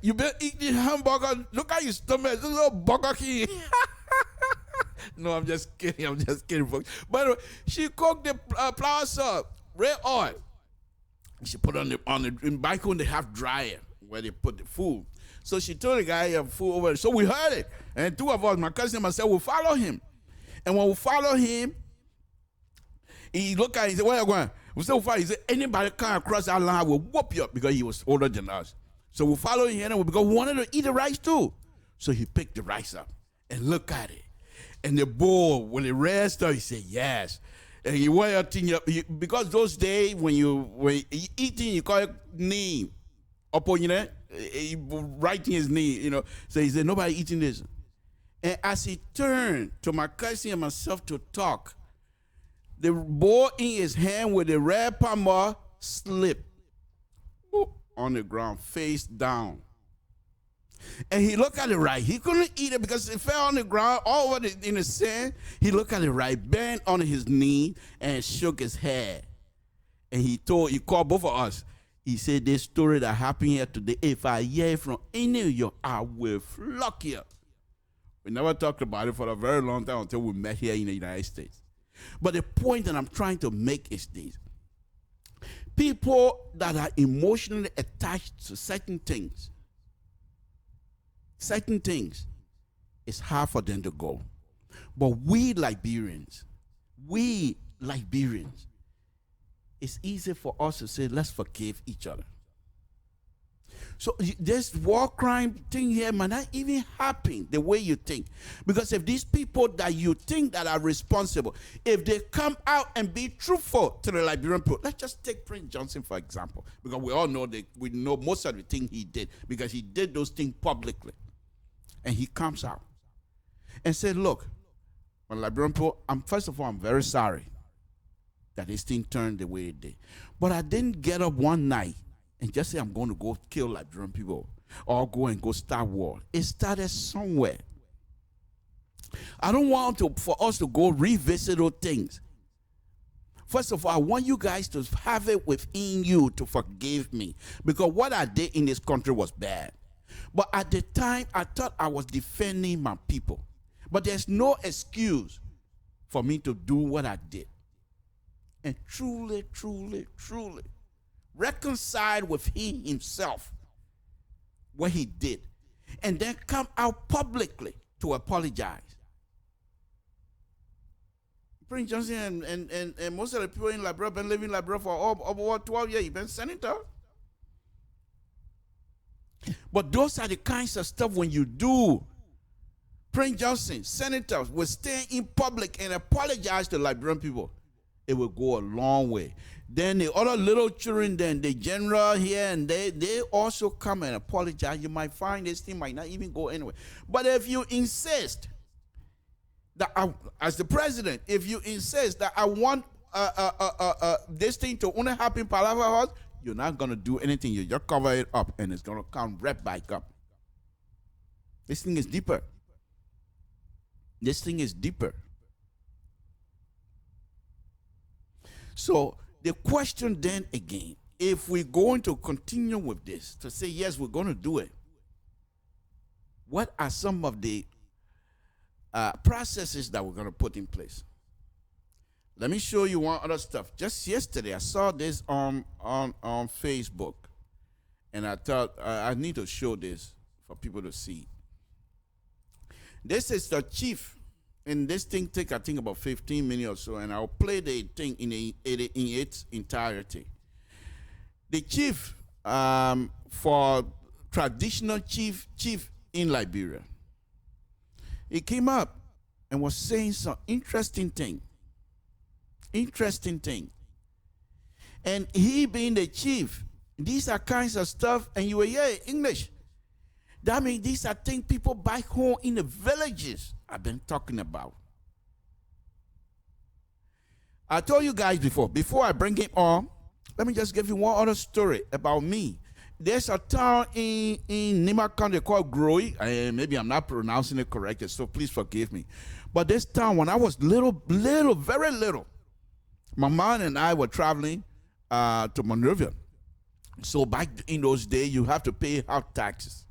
You been eating hamburger. Look how your stomach is a little Burger King. No, I'm just kidding. I'm just kidding, folks. But she cooked the flour sauce, red oil. She put on the back on the half dryer where they put the food. So she told the guy have food over. So we heard it, and two of us, my cousin and myself, we follow him. And when we follow him, he looked at it, he said, "Where are you going?" We said, "He said, anybody come across our line, will whoop you up," because he was older than us. So we followed him, and because we wanted to eat the rice too. So he picked the rice up and look at it. And the bowl, when the red stuff, he said, "Yes." And you wear your thing up because those days when you eating, you call it name. Upon you writing his name, So he said, "Nobody eating this." And as he turned to my cousin and myself to talk, the bowl in his hand with the red palmer slipped on the ground, face down. And he looked at it right. He couldn't eat it because it fell on the ground all over in the sand. He looked at it right, bent on his knee, and shook his head. And he called both of us. He said, "This story that happened here today, if I hear it from any of you, I will flock you." We never talked about it for a very long time until we met here in the United States. But the point that I'm trying to make is this. People that are emotionally attached to certain things, it's hard for them to go. But we Liberians, it's easy for us to say, let's forgive each other. So this war crime thing here might not even happen the way you think. Because if these people that you think that are responsible, if they come out and be truthful to the Liberian people, let's just take Prince Johnson, for example, because we all know we know most of the things he did, because he did those things publicly. And he comes out and said, "Look, my Liberian people, first of all, I'm very sorry that this thing turned the way it did. But I didn't get up one night and just say I'm going to go kill Liberian people or go start war. It started somewhere. I don't want for us to go revisit those things. First of all, I want you guys to have it within you to forgive me, because what I did in this country was bad. But at the time, I thought I was defending my people. But there's no excuse for me to do what I did. And truly, truly, truly reconcile with him himself what he did. And then come out publicly to apologize. Prince Johnson and most of the people in Liberia have been living in Liberia for over 12 years. He's been senator. But those are the kinds of stuff when you do. Prince Johnson, senators will stand in public and apologize to Liberian people. It will go a long way. Then the other little children, then the general here, and they also come and apologize. You might find this thing might not even go anywhere. But if you insist that as the president, if you insist that I want this thing to only happen Palava House, you're not going to do anything. You just cover it up, and it's going to come right back up. This thing is deeper. This thing is deeper. So the question then again, if we're going to continue with this, to say, yes, we're going to do it, what are some of the processes that we're going to put in place? Let me show you one other stuff. Just yesterday, I saw this on Facebook, and I thought I need to show this for people to see. This is the chief, and this thing take I think about 15 minutes or so, and I'll play the thing in its entirety. The chief for traditional chief in Liberia, he came up and was saying some interesting thing. And he being the chief, these are kinds of stuff, and you will hear English. That means these are things people back home in the villages I've been talking about. I told you guys before I bring him on, Let me just give you one other story about me. There's a town in Nima County called Groi. Maybe I'm not pronouncing it correctly, so please forgive me. But this town, when I was little, very little, my mom and I were traveling to Monrovia. So back in those days, you have to pay house taxes.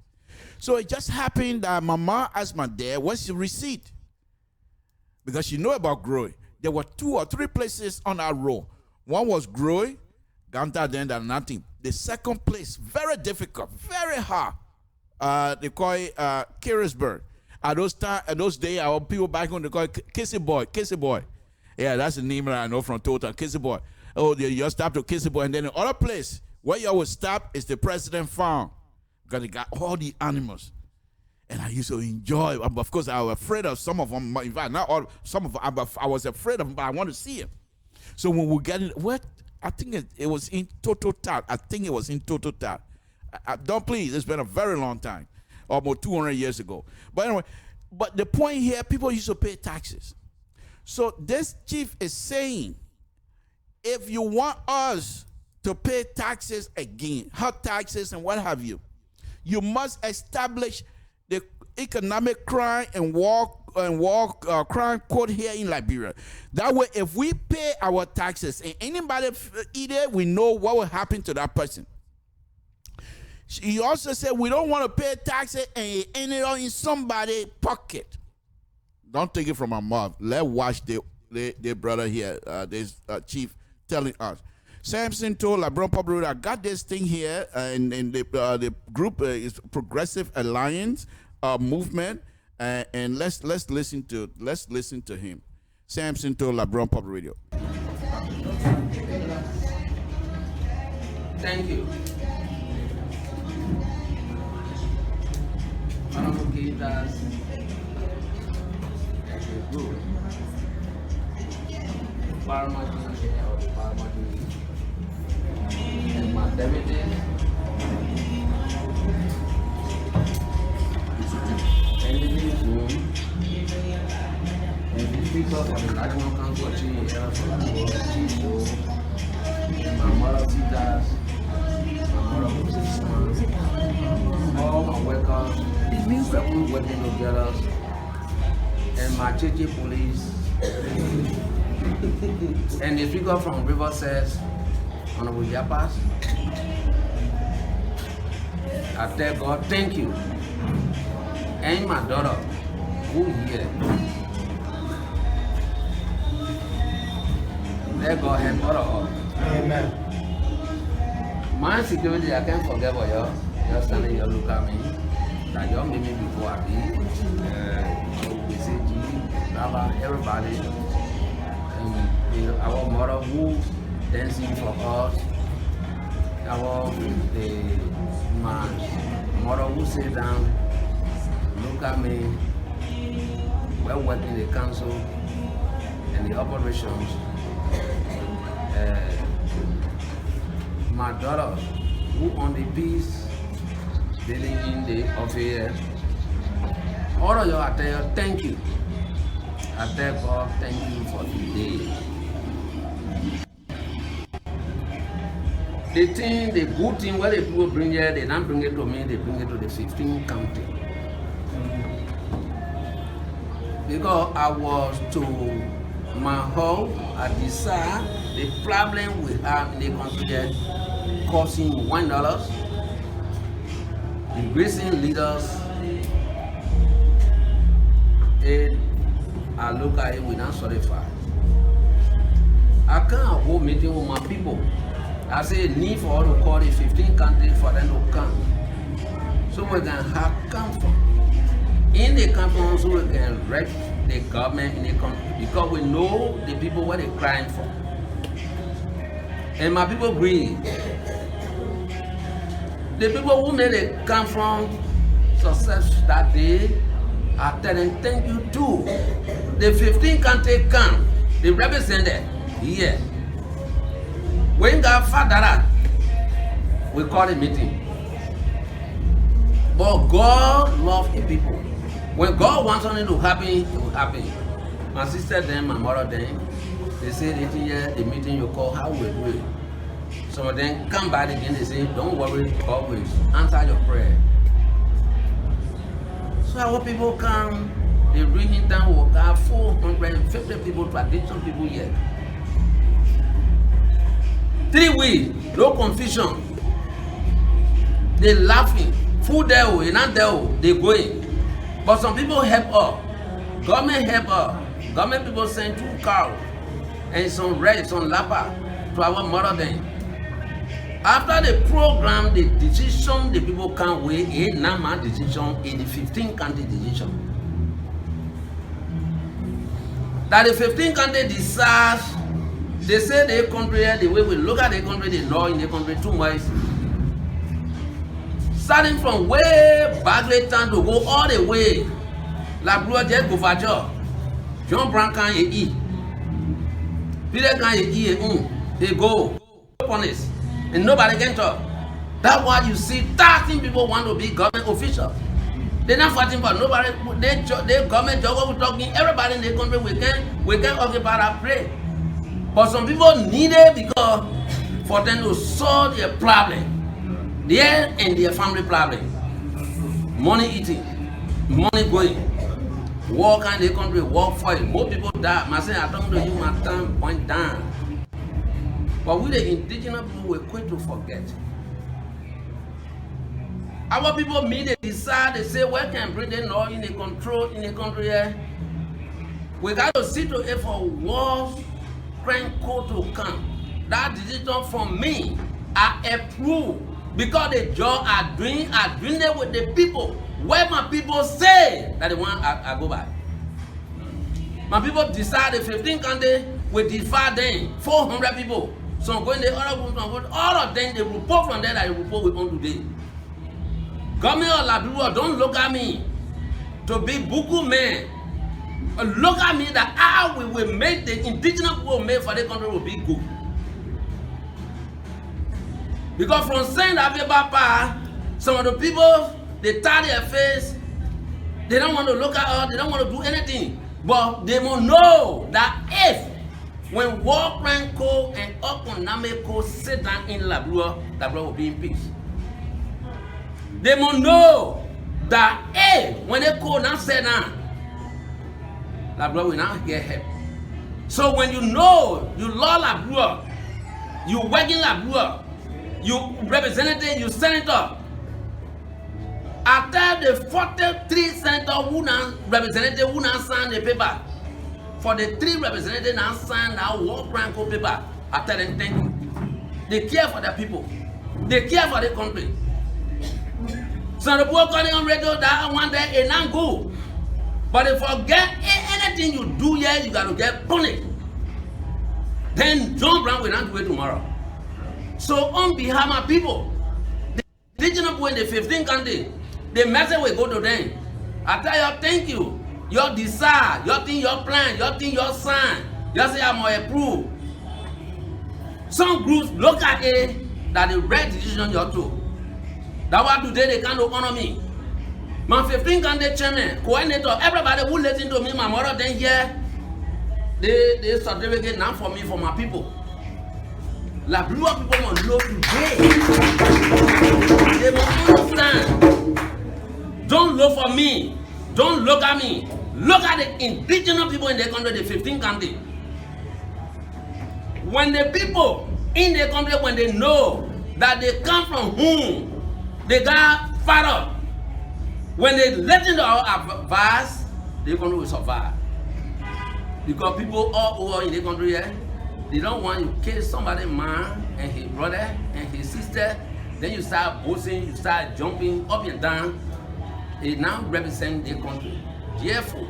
So it just happened that my mom asked my dad, what's the receipt? Because she knew about Groi. There were 2 or 3 places on our road. One was Groi, Ganta, then nothing. The second place, very difficult, very hard. They call it Carisburg. At those days, our people back home, they call it Kissy Boy. Yeah, that's the name that I know from Total, Kissy Boy. Oh, you just stop to Kissy Boy. And then the other place where you always stop is the President Farm. Because they got all the animals. And I used to enjoy it. Of course, I was afraid of some of them. In fact, not all, some of them, I was afraid of them, but I wanted to see them. So when we got in, I think it was in Total. I think it was in Total. Don't please, it's been a very long time. Almost 200 years ago. But anyway, but the point here, people used to pay taxes. So this chief is saying, if you want us to pay taxes again, hot taxes and what have you, you must establish the economic crime and war crime court here in Liberia. That way, if we pay our taxes and anybody eat it, we know what will happen to that person. He also said we don't want to pay taxes and end it all in somebody's pocket. Don't take it from my mouth. Let's watch the brother here, this chief telling us. Samson told LeBron Public, I got this thing here, and the group is Progressive Alliance Movement, and let's listen to him. Samson told LeBron Public Radio. Thank you. Honorable Keitans, good. Parliamentary or parliamentary, and my deputy, and the room, and the speaker of the National Council Chief, my mother Keitans, my mother Keitans, all my workers, people working together, and my Chichi police, and the speaker from River says, Honorable Yapas, I tell God, thank you. And my daughter, who here, let God help all of us. Amen. My security, I can't forget about you. Just standing here, look at me. That you made me before I did. We say, Baba, everybody, and our mother who dancing for us, my mother who sit down, look at me. We're working the council and the operations. My daughter who on the peace dealing in the affair. All of you, I tell you, thank you. I tell God, thank you for today. The good thing where the people bring here, they don't bring it to me, they bring it to the 15th county. Because I was to my home, I decided the problem we have in the country here costing $1. Increasing leaders, and I look at it, we don't certify. I can't hold meeting with my people. I say need for all to call the 15 countries for them to come. So we can have conference. In the conference, we can wreck the government in the country because we know the people what they're crying for. And my people agree. The people who made a conference success that day are telling thank you too. The 15 countries come, they represent it here. When God found that, we call a meeting. But God loves the people. When God wants something to happen, it will happen. My sister then, my mother then, they said the meeting you call, how we do it? Some of them come back again, they say, don't worry, God will answer your prayer. So our people come, they bring in down work, 450 people, traditional people here. 3 weeks, no confusion. They laughing, food there, not there, they going. But some people help us. Government help us. Government people send 2 cows and some rice, some lapa to our mother then. After the program, the decision the people can weigh a NAMA decision in the 15 country decision. That the 15 country decide, they say the country, the way we look at the country, the law in the country too much. Starting from way back time to go all the way. LIBERIA just go for job. John Brown can't eat. Peter can't eat. They go. Honest. And nobody can talk. That's why you see 13 people want to be government officials. They're not fighting for nobody. They government job over talking. Everybody in the country we can occupy that place. But some people need it because for them to solve their problem. Their and their family problem. Money eating, money going. Work in the country, work for it. More people die. I say, I don't know you, my time point down. But we the indigenous people, we're quick to forget. Our people meet, they decide, they say, where can Britain law in the control in the country here? We got to sit to it for wars, crime code to come. That decision from me, I approve. Because the job are doing it with the people. Where my people say that they want I go by. My people decide the 15 countries will defy them. 400 people. Some going the other group, all of them they report from there that they report we on today. Government of LIBERIA, don't look at me to be Buku man. Look at me that how we will make the indigenous people make for the country will be good. Because from saying that Papa, some of the people, they tie their face, they don't want to look at us, they don't want to do anything. But they must know that if, when War Crime Code and Economic Code sit down in LIBERIA, LIBERIA will be in peace. They must know that if, when they code now sit down, LIBERIA will not get help. So when you know, you love LIBERIA, you work in LIBERIA, you representative, you senator. After the 43 senator who now representative who now sign the paper, for the 3 representatives now sign our War Crime Code paper, I tell them thank you. They care for their people. They care for the country. So the people calling on radio that one day it not good. But if you forget anything you do here, you gotta get punished. Then John Brown will not do it tomorrow. So on behalf of my people, the indigenous people in the 15 countries, the message will go to them. I tell you, thank you. Your desire, your thing, your plan, your thing, your sign. You say I'm going to approve. Some groups look at it that the right decision you're to. That's why today they can't honor me. My 15 country chairman, coordinator, everybody who listen to me, my mother then here, they certificate now for me, for my people. LIBERIA people must know today. They must understand. Don't look for me. Don't look at me. Look at the indigenous people in the country, the 15 countries. When the people in the country, when they know that they come from whom they got father, when they listen to our advice, the country will survive. Because people all over in the country here, they don't want you to kill somebody's man and his brother and his sister. Then you start boasting, you start jumping up and down. They now represent the country. Therefore,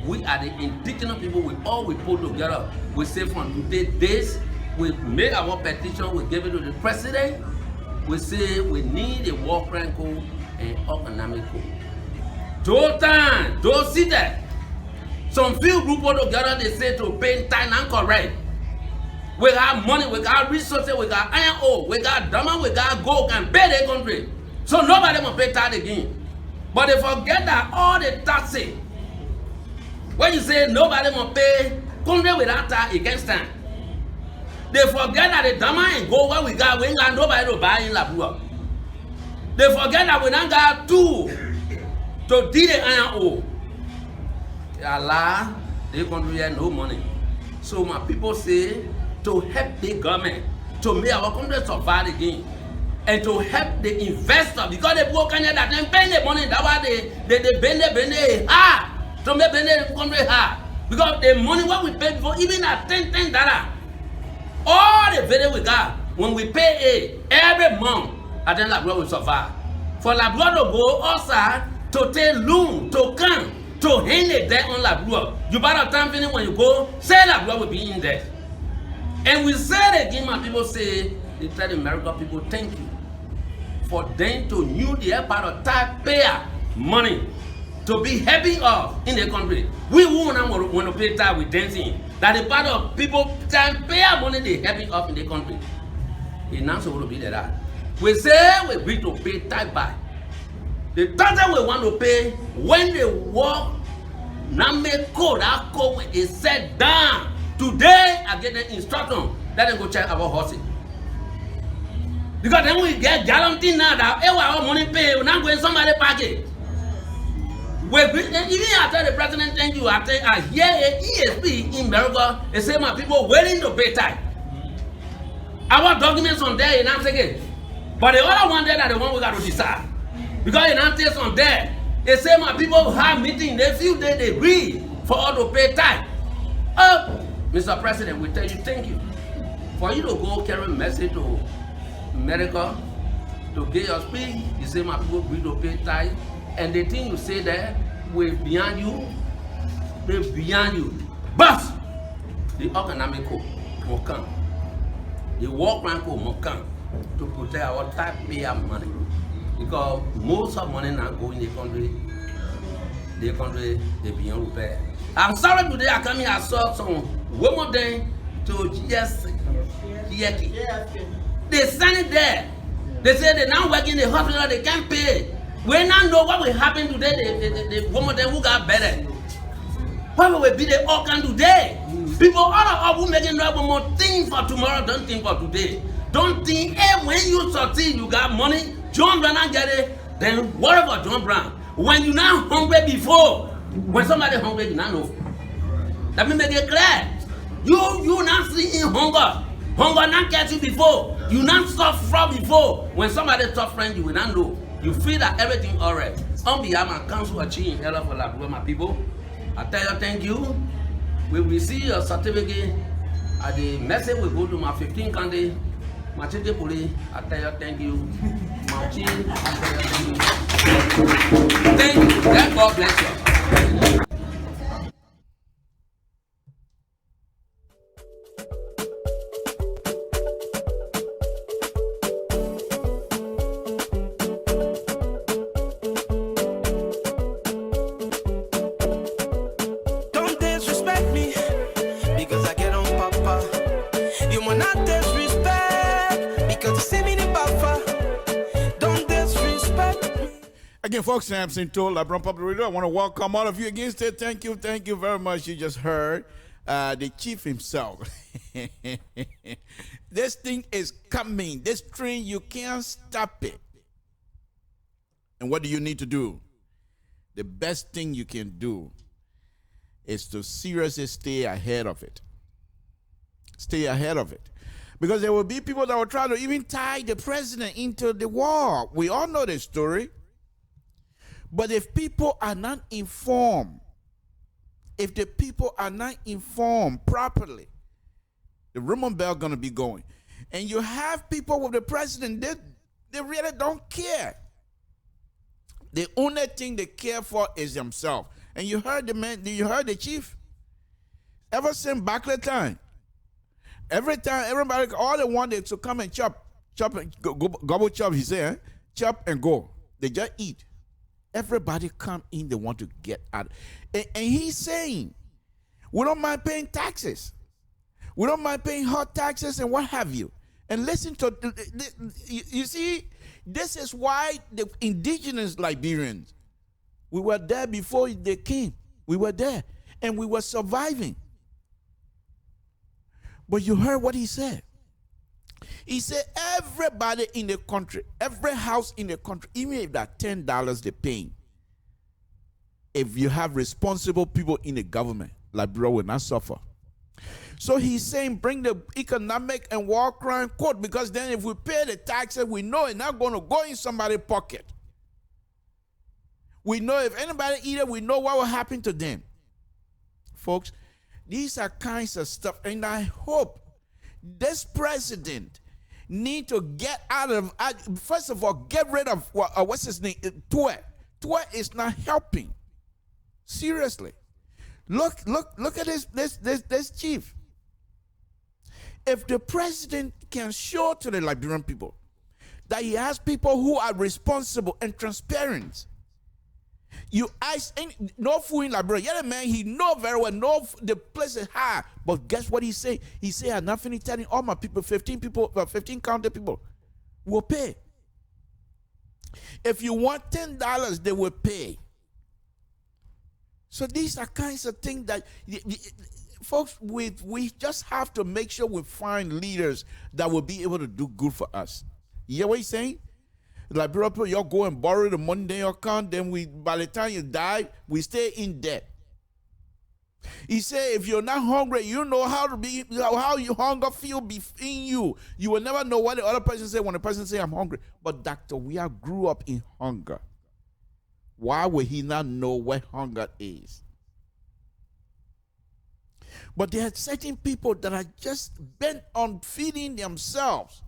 we are the indigenous people. We all we put together. We say from today, this, we make our petition. We give it to the president. We say we need a War Crime Code and Economic Code. Those time, those see that. Some few people together, they say to pay time and correct. We got money, we got resources, we got iron ore, we got diamond, we got gold, and pay the country. So nobody will pay tax again. But they forget that all the taxes, when you say nobody will pay, country without tax against time. They forget that the diamond and gold what we got, we ain't got nobody to buy in LIBERIA. They forget that we don't got two to do the iron ore. Allah, they country have no money. So my people say to help the government to make our country survive again. And to help the investor because they broke that then pay the money. That's why they bend hard to make the country hard. Because the money what we pay for, even at $10, all the value we got when we pay every month, I think LIBERIA will survive. For LIBERIA to go outside to take loan to come to hang the debt on LIBERIA. You better time finish when you go, say LIBERIA will be in debt. And we say again, my people say, they tell the American people, thank you for them to use the part of taxpayer money to be helping us in the country. We won't want to pay tax with dancing. That the part of people taxpayer money they helping us in the country. It's not supposed to be like that. We say we agree to pay tax back. The tax we want to pay when they work, now make code, that code is set down. Today I get the instruction that they go check our horses. Because then we get guarantee now that our money pay, we're not going somebody pocket. Even after the president thank you, I hear a ESP in America, they say my people willing to pay tax. Our documents on there, you know what I'm saying? But the other one there that the one we got to decide. Because you know what I'm on there, they say my people have meeting, they feel they agree for us to pay tax. Mr. President, we tell you thank you. For you to go carry a message to America to get your speech, you say my people agree to pay tax, and the thing you say there, we're beyond you, they're beyond you. But the economic code will come, the work rank code will come to protect our taxpayer money. Because most of money now go in the country they beyond repair. I'm sorry today I come here, I saw some women there to GSC. They send it there. They say they now work in the hospital, they can't pay. We now know what will happen today, the woman there who got better. What will be the organ today? People all of us who making one more thing for tomorrow, don't think for today. Don't think, hey, when you succeed, you got money, John Brown get it, then what about John Brown? When you not hungry before, when somebody hungry, you not know. Let me make it clear. You not seeing hunger. Hunger not catch you before. You not suffer before. When somebody suffering, you will not know. You feel that everything alright. On behalf of my council achieving help for LIBERIA, my people, I tell you thank you. We will see your certificate at the message we go to my 15 country. My city police, I tell you thank you. My team, I tell you thank you. Thank you. Let God bless you. Don't disrespect me because I get on papa. You will not disrespect because you see me in buffer. Don't disrespect me. Again, folks, Samson told LIBERIA Public Radio. I want to welcome all of you again. Say thank you very much. You just heard the chief himself. This thing is coming. This train, you can't stop it. And what do you need to do? The best thing you can do is to seriously stay ahead of it. Stay ahead of it. Because there will be people that will try to even tie the president into the war. We all know the story. But if people are not informed, if the people are not informed properly, the rumor bell going to be going. And you have people with the president, they really don't care. The only thing they care for is themselves. And you heard the man, you heard the chief. Ever since Barclay time, every time, everybody, all they want is to come and chop and go, gobble chop, he said, chop and go. They just eat. Everybody come in, they want to get out. And he's saying, we don't mind paying taxes. We don't mind paying hot taxes and what have you. And listen to, you see, this is why the indigenous Liberians, we were there before they came. We were there and we were surviving. But you heard what he said. He said everybody in the country, every house in the country, even if that $10 they're paying, if you have responsible people in the government, Liberia will not suffer. So he's saying bring the economic and war crime court, because then if we pay the taxes, we know it's not going to go in somebody's pocket. We know if anybody eat it, we know what will happen to them. Folks, these are kinds of stuff, and I hope this president need to get out of, first of all, get rid of, what's his name, Tue. Tue is not helping. Seriously. Look at this chief. If the president can show to the Liberian people that he has people who are responsible and transparent, you ask, no fool in Liberia. Yeah, man, he know very well, know the place is high. But guess what he say? He say, I'm not finished telling all my people, 15 county people will pay. If you want $10, they will pay. So these are kinds of things that, folks, we just have to make sure we find leaders that will be able to do good for us. You hear what he's saying? Like, brother, you go and borrow the money in your account, then by the time you die, we stay in debt. He said, if you're not hungry, you know how your hunger feel in you. You will never know what the other person say when the person say, I'm hungry. But doctor, we all grew up in hunger. Why would he not know what hunger is? But there are certain people that are just bent on feeding themselves.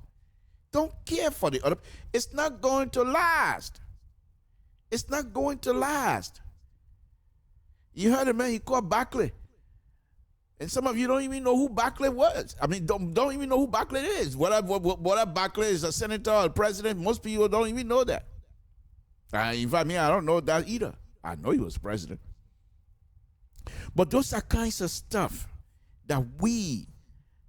Don't care for the other. It's not going to last. It's not going to last. You heard the man, he called Barclay. And some of you don't even know who Barclay was. I mean, don't even know who Barclay is. Whether Barclay is a senator or a president, most people don't even know that. In fact, I don't know that either. I know he was president. But those are kinds of stuff that we,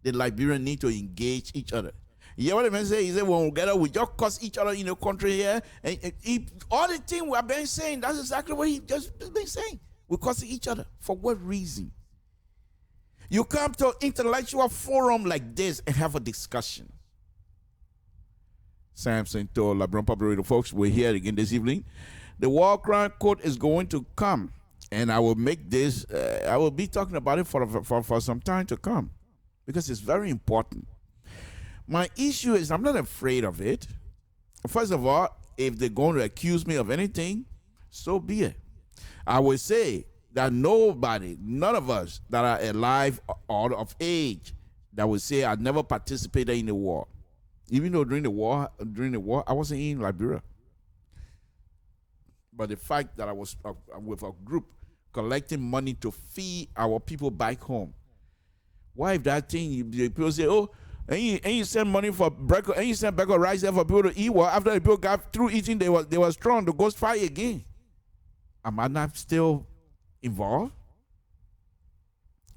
the Liberians, need to engage each other. You hear what the man say? He said, when we gather, we just curse each other in the country here. And all the things we have been saying, that's exactly what he just been saying. We curse each other. For what reason? You come to an intellectual forum like this and have a discussion. Samson told Liberian Public Radio folks, we're here again this evening. The war crime court is going to come. And I will make this, I will be talking about it for some time to come. Because it's very important. My issue is I'm not afraid of it. First of all, if they're going to accuse me of anything, so be it. I would say that none of us that are alive or of age that would say I never participated in the war. Even though during the war, I wasn't in Liberia. But the fact that I was with a group collecting money to feed our people back home. Why if that thing, people say, oh, and you send money for breakfast, and you send breakfast rice there for people to eat. Well, after the people got through eating, they were strong to go fight again. Am I not still involved?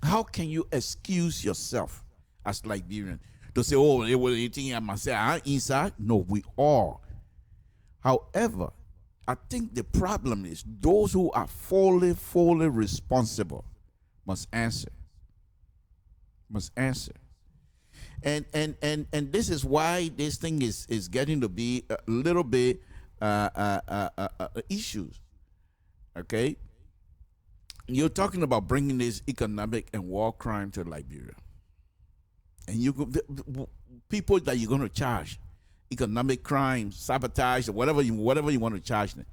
How can you excuse yourself as Liberian to say, oh, they were eating and myself, I'm inside? No, we are. However, I think the problem is those who are fully responsible must answer. Must answer. And this is why this thing is getting to be a little bit issues. Okay, you're talking about bringing this economic and war crime to Liberia, and people that you're going to charge economic crime, sabotage, or whatever you want to charge them.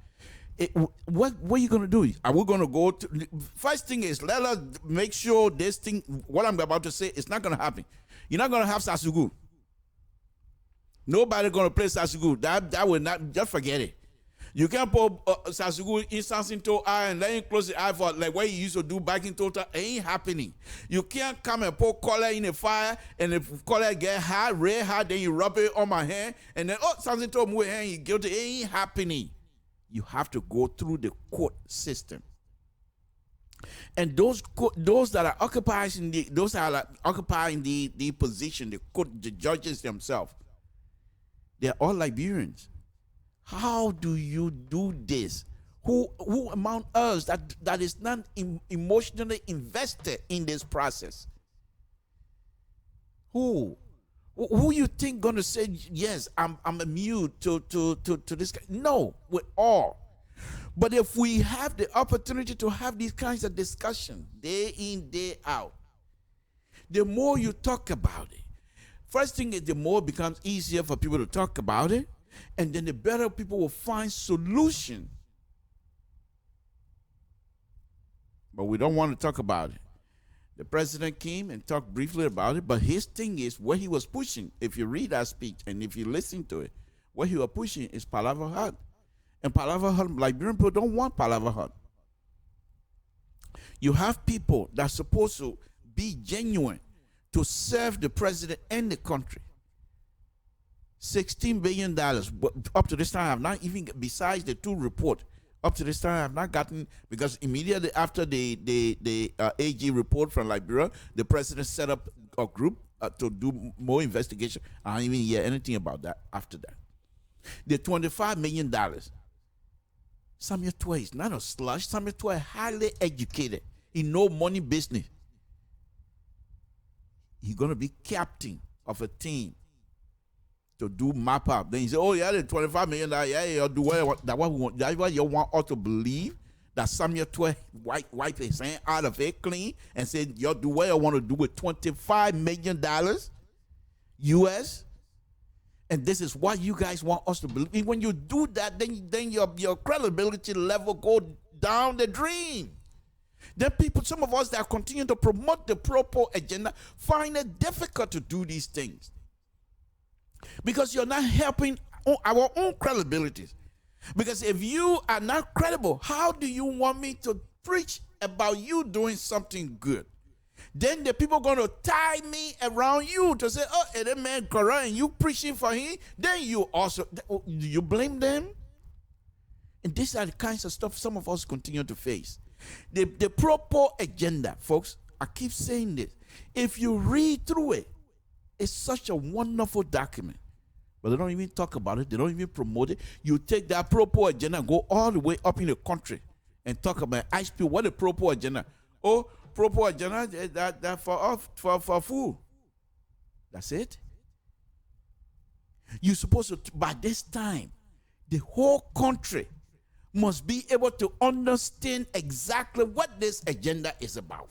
What are you going to do? Are we going to go to? First thing is, let us make sure this thing, what I'm about to say, is not going to happen. You're not going to have Sasugu. Nobody going to play Sasugu. That will not, just forget it. You can't put Sasugu instance into eye and let him close the eye for like what he used to do back in total. It ain't happening. You can't come and put color in the fire and if color get hot, red hot, then you rub it on my hand and then, something told me hand, you guilty. It ain't happening. You have to go through the court system. And those that are occupying the position, the judges themselves, they're all Liberians. How do you do this? Who among us that is not emotionally invested in this process? Who? Who you think gonna say yes? I'm immune to this guy? No, we're all. But if we have the opportunity to have these kinds of discussions day in, day out, the more you talk about it, first thing is the more it becomes easier for people to talk about it, and then the better people will find solution. But we don't want to talk about it. The president came and talked briefly about it, but his thing is what he was pushing. If you read that speech and if you listen to it, what he was pushing is Palava Hut. And Palava Hut, Liberian people don't want Palava Hut. You have people that are supposed to be genuine to serve the president and the country. $16 billion. But up to this time, I have not even, besides the 2 reports, up to this time, I have not gotten, because immediately after the AG report from Liberia, the president set up a group to do more investigation. I don't even hear anything about that after that. The $25 million. Samuel Twe is not a slush. Samuel Twe is highly educated. He know money business. He's going to be captain of a team to do map up. Then he said, oh, yeah, the $25 million, yeah, you do what we want. That's why you want us to believe that Samuel Twe wipe his hand out of it clean and said, you do what you want to do with $25 million US. And this is what you guys want us to believe. When you do that, then your credibility level go down the drain. Then people, some of us that continue to promote the pro-poor agenda, find it difficult to do these things. Because you're not helping our own credibilities. Because if you are not credible, how do you want me to preach about you doing something good? Then the people going to tie me around you to say, oh, and that man correct, and you preaching for him. Then you also, you blame them? And these are the kinds of stuff some of us continue to face. The pro-poor agenda, folks, I keep saying this. If you read through it, it's such a wonderful document. But they don't even talk about it. They don't even promote it. You take that pro-poor agenda and go all the way up in the country and talk about ISP. What a pro-poor agenda? Oh, pro-poor agenda that for food. That's it. You're supposed to, by this time, the whole country must be able to understand exactly what this agenda is about.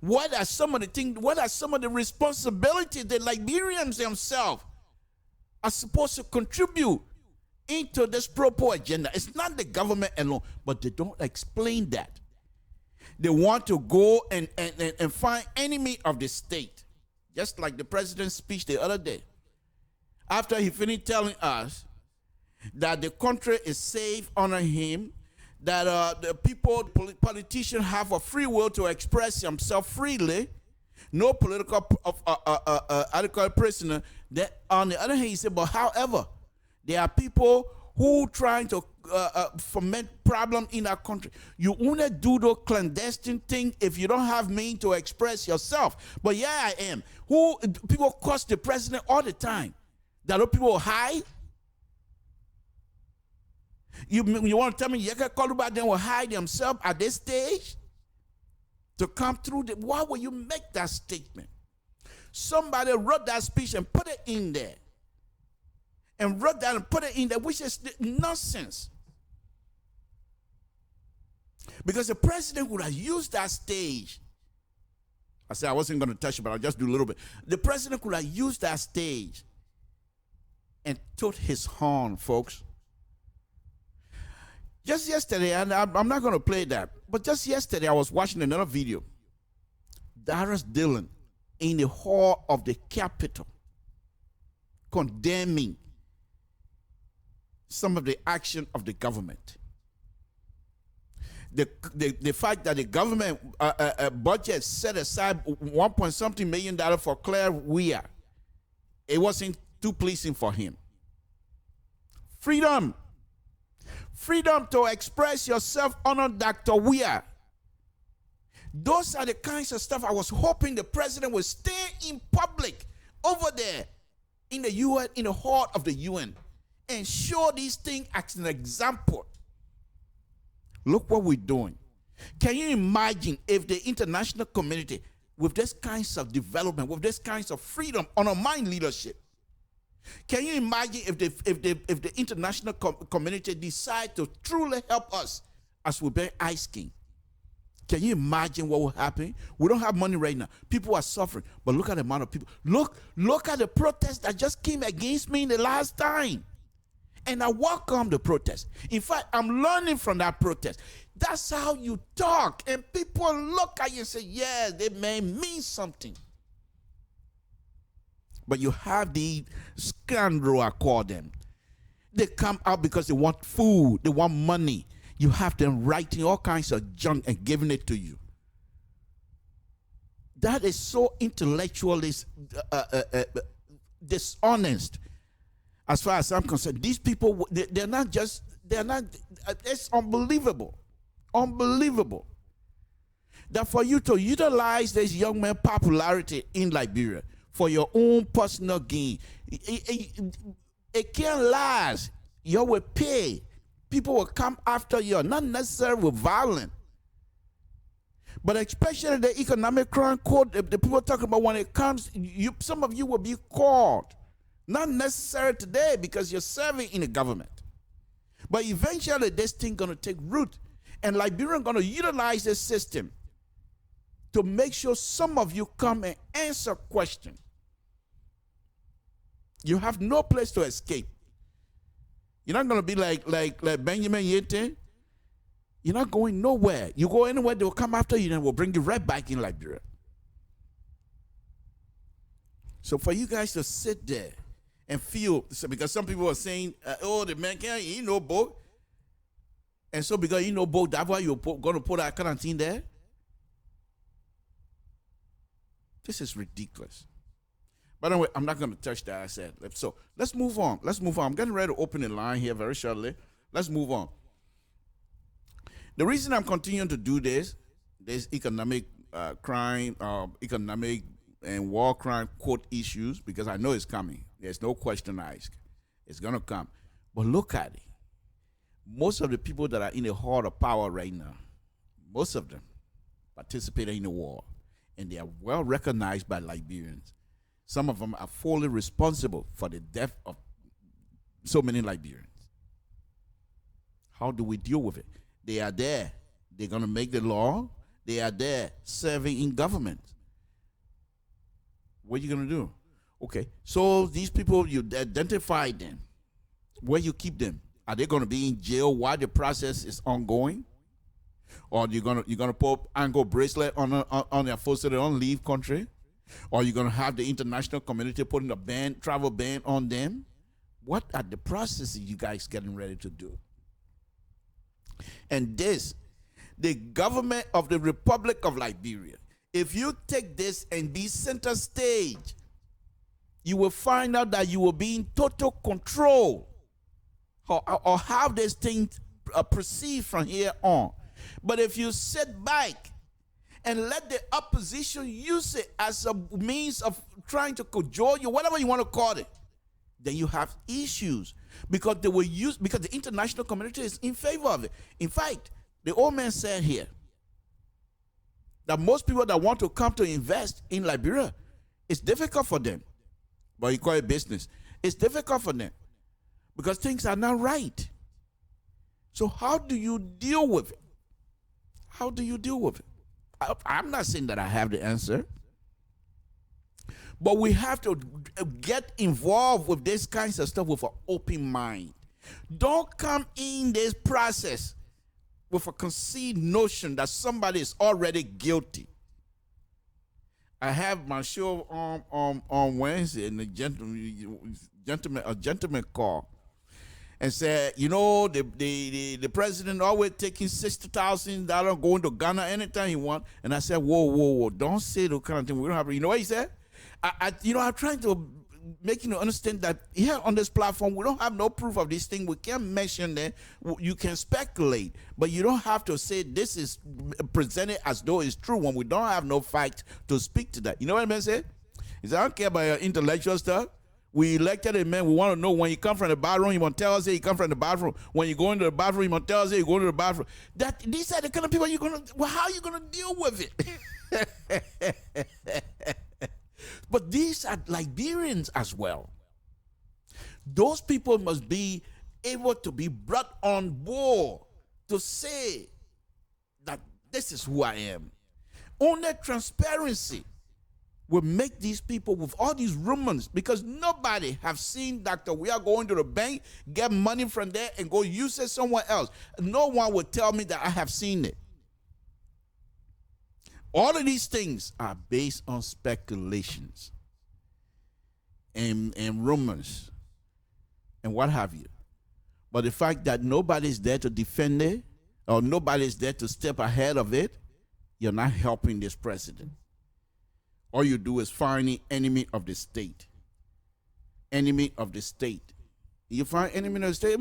What are some of the things, what are some of the responsibilities that Liberians themselves are supposed to contribute into this pro-poor agenda? It's not the government alone, but they don't explain that. They want to go and find enemy of the state. Just like the president's speech the other day. After he finished telling us that the country is safe under him, that the people, politicians have a free will to express themselves freely, no political article prisoner. That on the other hand, he said, but however, there are people who trying to foment problem in our country. You only do the clandestine thing if you don't have means to express yourself. But yeah, I am. Who people curse the president all the time? That people hide. You want to tell me Yeka Koluba then will hide themselves at this stage to come through? Why will you make that statement? Somebody wrote that speech and put it in there. And wrote that and put it in there, which is nonsense. Because the president would have used that stage. I said I wasn't going to touch it, but I'll just do a little bit. The president could have used that stage and toot his horn, folks. Just yesterday, and I'm not going to play that, but just yesterday I was watching another video. Darius Dillon in the hall of the Capitol condemning some of the action of the government. The fact that the government budget set aside $1 million for Claire Weir, it wasn't too pleasing for him. Freedom to express yourself under Dr. Weir. Those are the kinds of stuff I was hoping the president would stay in public over there in the UN, in the hall of the UN, and show these things as an example. Look what we're doing. Can you imagine if the international community with this kinds of development, with this kinds of freedom under my leadership. Can you imagine if the international community decide to truly help us as we bear ice king? Can you imagine what will happen? We don't have money right now. People are suffering, but look at the amount of people. Look at the protest that just came against me the last time. And I welcome the protest. In fact, I'm learning from that protest. That's how you talk. And people look at you and say, yes, they may mean something. But you have the scandal, I call them. They come out because they want food, they want money. You have them writing all kinds of junk and giving it to you. That is so intellectually dishonest. As far as I'm concerned, these people, they're not, it's unbelievable. Unbelievable. That for you to utilize this young man's popularity in Liberia for your own personal gain, it can't last. You will pay. People will come after you, not necessarily with violence. But especially the economic crime code, the people talking about when it comes, some of you will be called. Not necessarily today because you're serving in the government. But eventually this thing going to take root. And Liberians going to utilize this system to make sure some of you come and answer questions. You have no place to escape. You're not going to be like Benjamin Yete. You're not going nowhere. You go anywhere, they will come after you and will bring you right back in Liberia. So for you guys to sit there and feel, because some people are saying, oh, the man can't eat no boat. And so because you know boat, that's why you're going to put that quarantine there? This is ridiculous. By the way, I'm not going to touch that, I said. So let's move on. Let's move on. I'm getting ready to open the line here very shortly. Let's move on. The reason I'm continuing to do this economic crime, economic and war crime court issues, because I know it's coming. There's no question I ask. It's going to come. But look at it. Most of the people that are in the heart of power right now, most of them participated in the war, and they are well recognized by Liberians. Some of them are fully responsible for the death of so many Liberians. How do we deal with it? They are there. They're going to make the law. They are there serving in government. What are you going to do? Okay, so these people, you identify them. Where you keep them? Are they going to be in jail while the process is ongoing? Or you're gonna put ankle bracelet on their foot so they don't leave country? Or you're gonna have the international community putting a travel ban on them? What are the processes you guys getting ready to do? And this, the government of the Republic of Liberia, if you take this and be center stage, you will find out that you will be in total control or have this thing proceed from here on. But if you sit back and let the opposition use it as a means of trying to cajole you, whatever you want to call it, then you have issues because because the international community is in favor of it. In fact, the old man said here that most people that want to come to invest in Liberia, it's difficult for them. But you call it business. It's difficult for them because things are not right. So how do you deal with it? How do you deal with it? I'm not saying that I have the answer. But we have to get involved with this kinds of stuff with an open mind. Don't come in this process with a conceived notion that somebody is already guilty. I have my show on Wednesday, and a gentleman called and said, you know, the president always taking $60,000 going to Ghana anytime he wants. And I said, whoa, don't say the kind of thing. We don't have. You know what he said? I'm trying to make you understand that here on this platform, we don't have no proof of this thing. We can't mention that. You can speculate, but you don't have to say this is presented as though it's true when we don't have no facts to speak to that. You know what I mean? Say, he said, I don't care about your intellectual stuff. We elected a man. We want to know when you come from the bathroom, you want to tell us that you come from the bathroom. When you go into the bathroom, you want to tell us that you go into the bathroom. These are the kind of people how are you going to deal with it? But these are Liberians as well. Those people must be able to be brought on board to say that this is who I am. Only transparency will make these people with all these rumors, because nobody have seen Dr. We are going to the bank, get money from there, and go use it somewhere else. No one will tell me that I have seen it. All of these things are based on speculations and rumors and what have you. But the fact that nobody's there to defend it, or nobody's there to step ahead of it, you're not helping this president. All you do is find the enemy of the state. Enemy of the state. You find enemy of the state,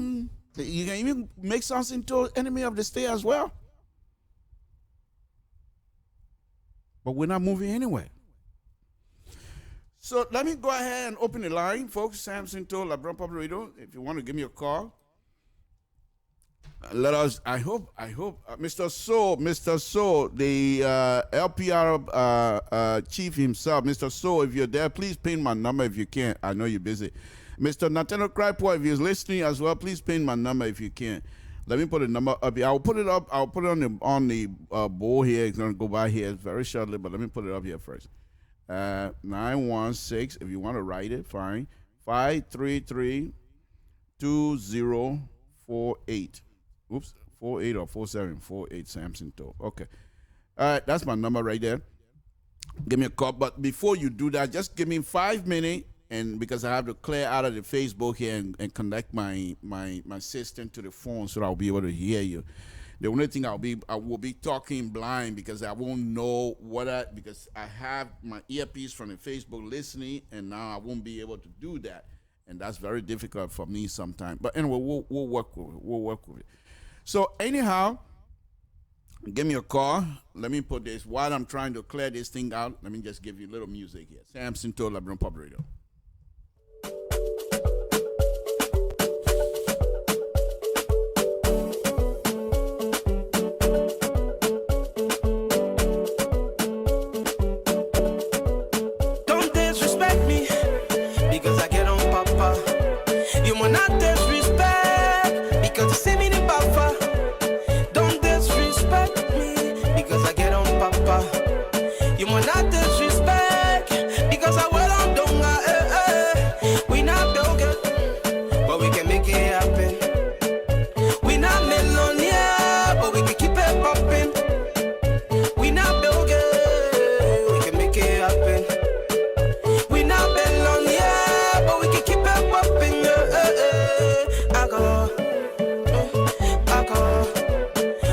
you can even make something to enemy of the state as well. But we're not moving anywhere. So let me go ahead and open the line, folks. Samson told LIBERIA Public Radio, if you want to give me a call, let us, I hope, Mr. So, the LPR chief himself, Mr. So, if you're there, please pin my number if you can. I know you're busy. Mr. Nathaniel Cripo, if you're listening as well, please pin my number if you can. Let me put the number up here. I'll put it up. I'll put it on the board here. It's going to go by here very shortly, but let me put it up here first. 916, if you want to write it, fine. 533-2048. Oops, 48 or 4748 Samson Toe. Okay. All right, that's my number right there. Give me a call. But before you do that, just give me 5 minutes, and because I have to clear out of the Facebook here and connect my system to the phone so that I'll be able to hear you. The only thing I will be talking blind, because I won't know because I have my earpiece from the Facebook listening, and now I won't be able to do that. And that's very difficult for me sometimes. But anyway, we'll work with it. We'll work with it. So anyhow, give me a call. Let me put this, while I'm trying to clear this thing out, let me just give you a little music here. Samson told LIBERIA Public Radio. Don't disrespect me because I get on papa. You will not disrespect because you see me the buffer. Don't disrespect me because I get on papa. You will not disrespect because I will on donga. We not build it, but we can make it happen. We not millionaire, but we can keep it popping. We not build it, we can make it happen. We not millionaire, but we can keep it popping. I go,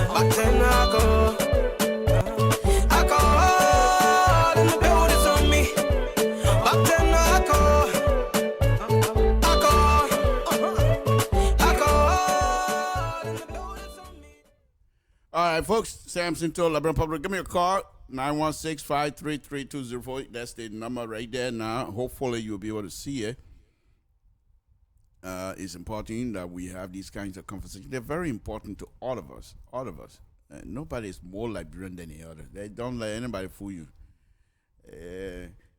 but then I go, and the build is on me. But then I go, and the build is on me. All right, folks, Samson told LIBERIA Public, give me a call, 916-533-2048. That's the number right there now. Hopefully you'll be able to see it. It's important that we have these kinds of conversations. They're very important to all of us. Nobody is more Liberian than the other. They don't let anybody fool you.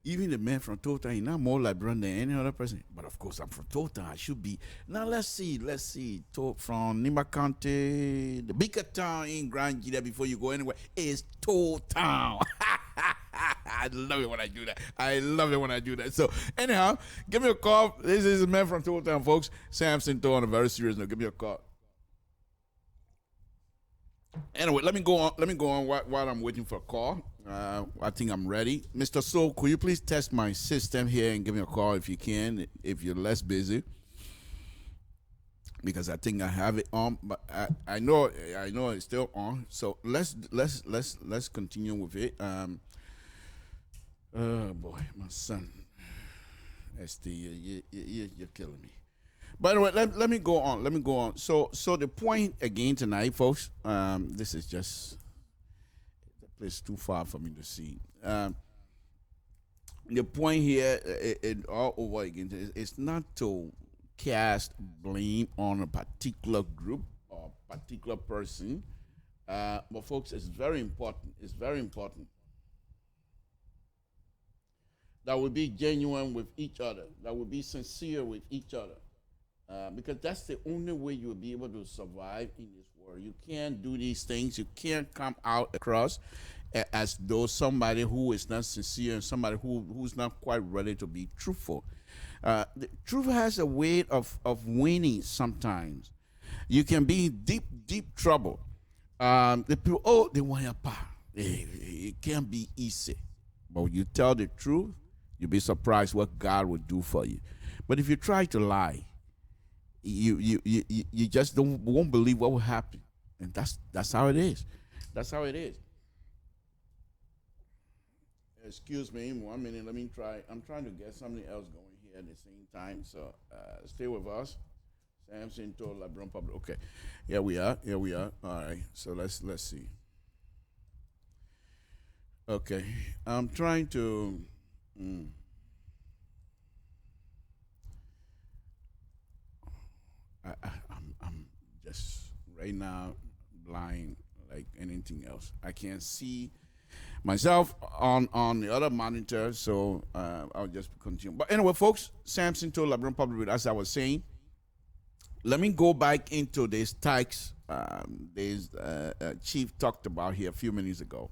Even the man from Total, he's not more Liberian than any other person. But of course, I'm from Total. I should be. Now let's see. From Nima County, the bigger town in Grand Gita before you go anywhere is Total. I love it when I do that. So anyhow, give me a call. This is a man from Total, folks. Samson Toe on a very serious note. Give me a call. Anyway, let me go on while I'm waiting for a call. I think I'm ready. Mr. So, could you please test my system here and give me a call if you can, if you're less busy? Because I think I have it on, but I know it's still on. So let's continue with it. Oh boy, my son. You're killing me. By the way, let me go on. So the point again tonight, folks, this is just the place too far for me to see. The point here, it all over again, it's not to cast blame on a particular group or particular person, but folks, it's very important. that will be genuine with each other, that will be sincere with each other. Because that's the only way you'll be able to survive in this world. You can't do these things. You can't come out across as though somebody who is not sincere and somebody who's not quite ready to be truthful. The truth has a way of winning sometimes. You can be in deep trouble. The people, oh, they want your power. It can't be easy. But when you tell the truth, you'll be surprised what God will do for you. But if you try to lie, you just won't believe what will happen. And that's how it is. That's how it is. Excuse me 1 minute. Let me try. I'm trying to get something else going here at the same time. So stay with us. Samson told LIBERIA Public. Okay. Here we are. All right. So let's see. Okay. I'm trying to I'm just right now blind like anything else. I can't see myself on the other monitor, so I'll just continue. But anyway, folks, Samson told LIBERIA Public, as I was saying, let me go back into this tax this chief talked about here a few minutes ago.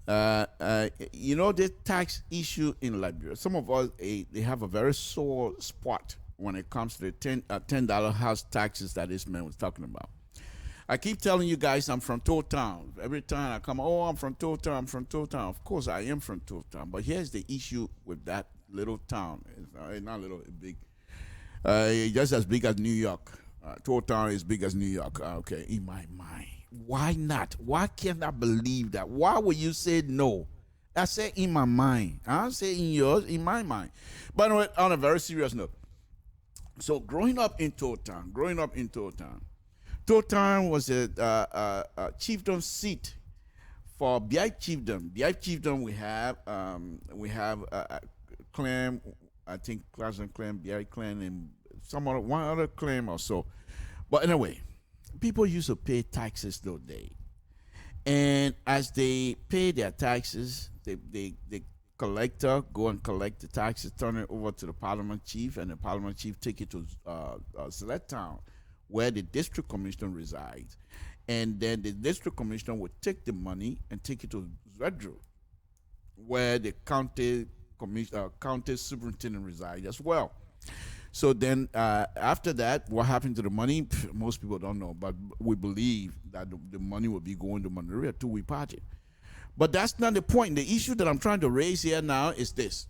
The tax issue in Liberia, some of us, they have a very sore spot when it comes to the $10 house taxes that this man was talking about. I keep telling you guys I'm from Toll Town. Every time I come, I'm from Toll Town, I'm from Toll Town. Of course, I am from Toll Town. But here's the issue with that little town. It's not little, it's big. Just as big as New York. Toll Town is big as New York. Okay, in my mind. Why not? Why can't I believe that? Why would you say no? I say in my mind. I don't say in yours, in my mind. But on a very serious note. So growing up in Toll Town, Toll Town was a chiefdom seat for BI chiefdom. BI chiefdom we have clan, I think Classen clan, BI clan, and one other clan or so. But anyway, people used to pay taxes those days, and as they pay their taxes, the collector go and collect the taxes, turn it over to the parliament chief, and the parliament chief take it to Select Town, where the district commissioner resides, and then the district commissioner would take the money and take it to Zedro, where the county superintendent resides as well. So then after that, what happened to the money? Most people don't know, but we believe that the money will be going to Monrovia to we party. But that's not the point. The issue that I'm trying to raise here now is this,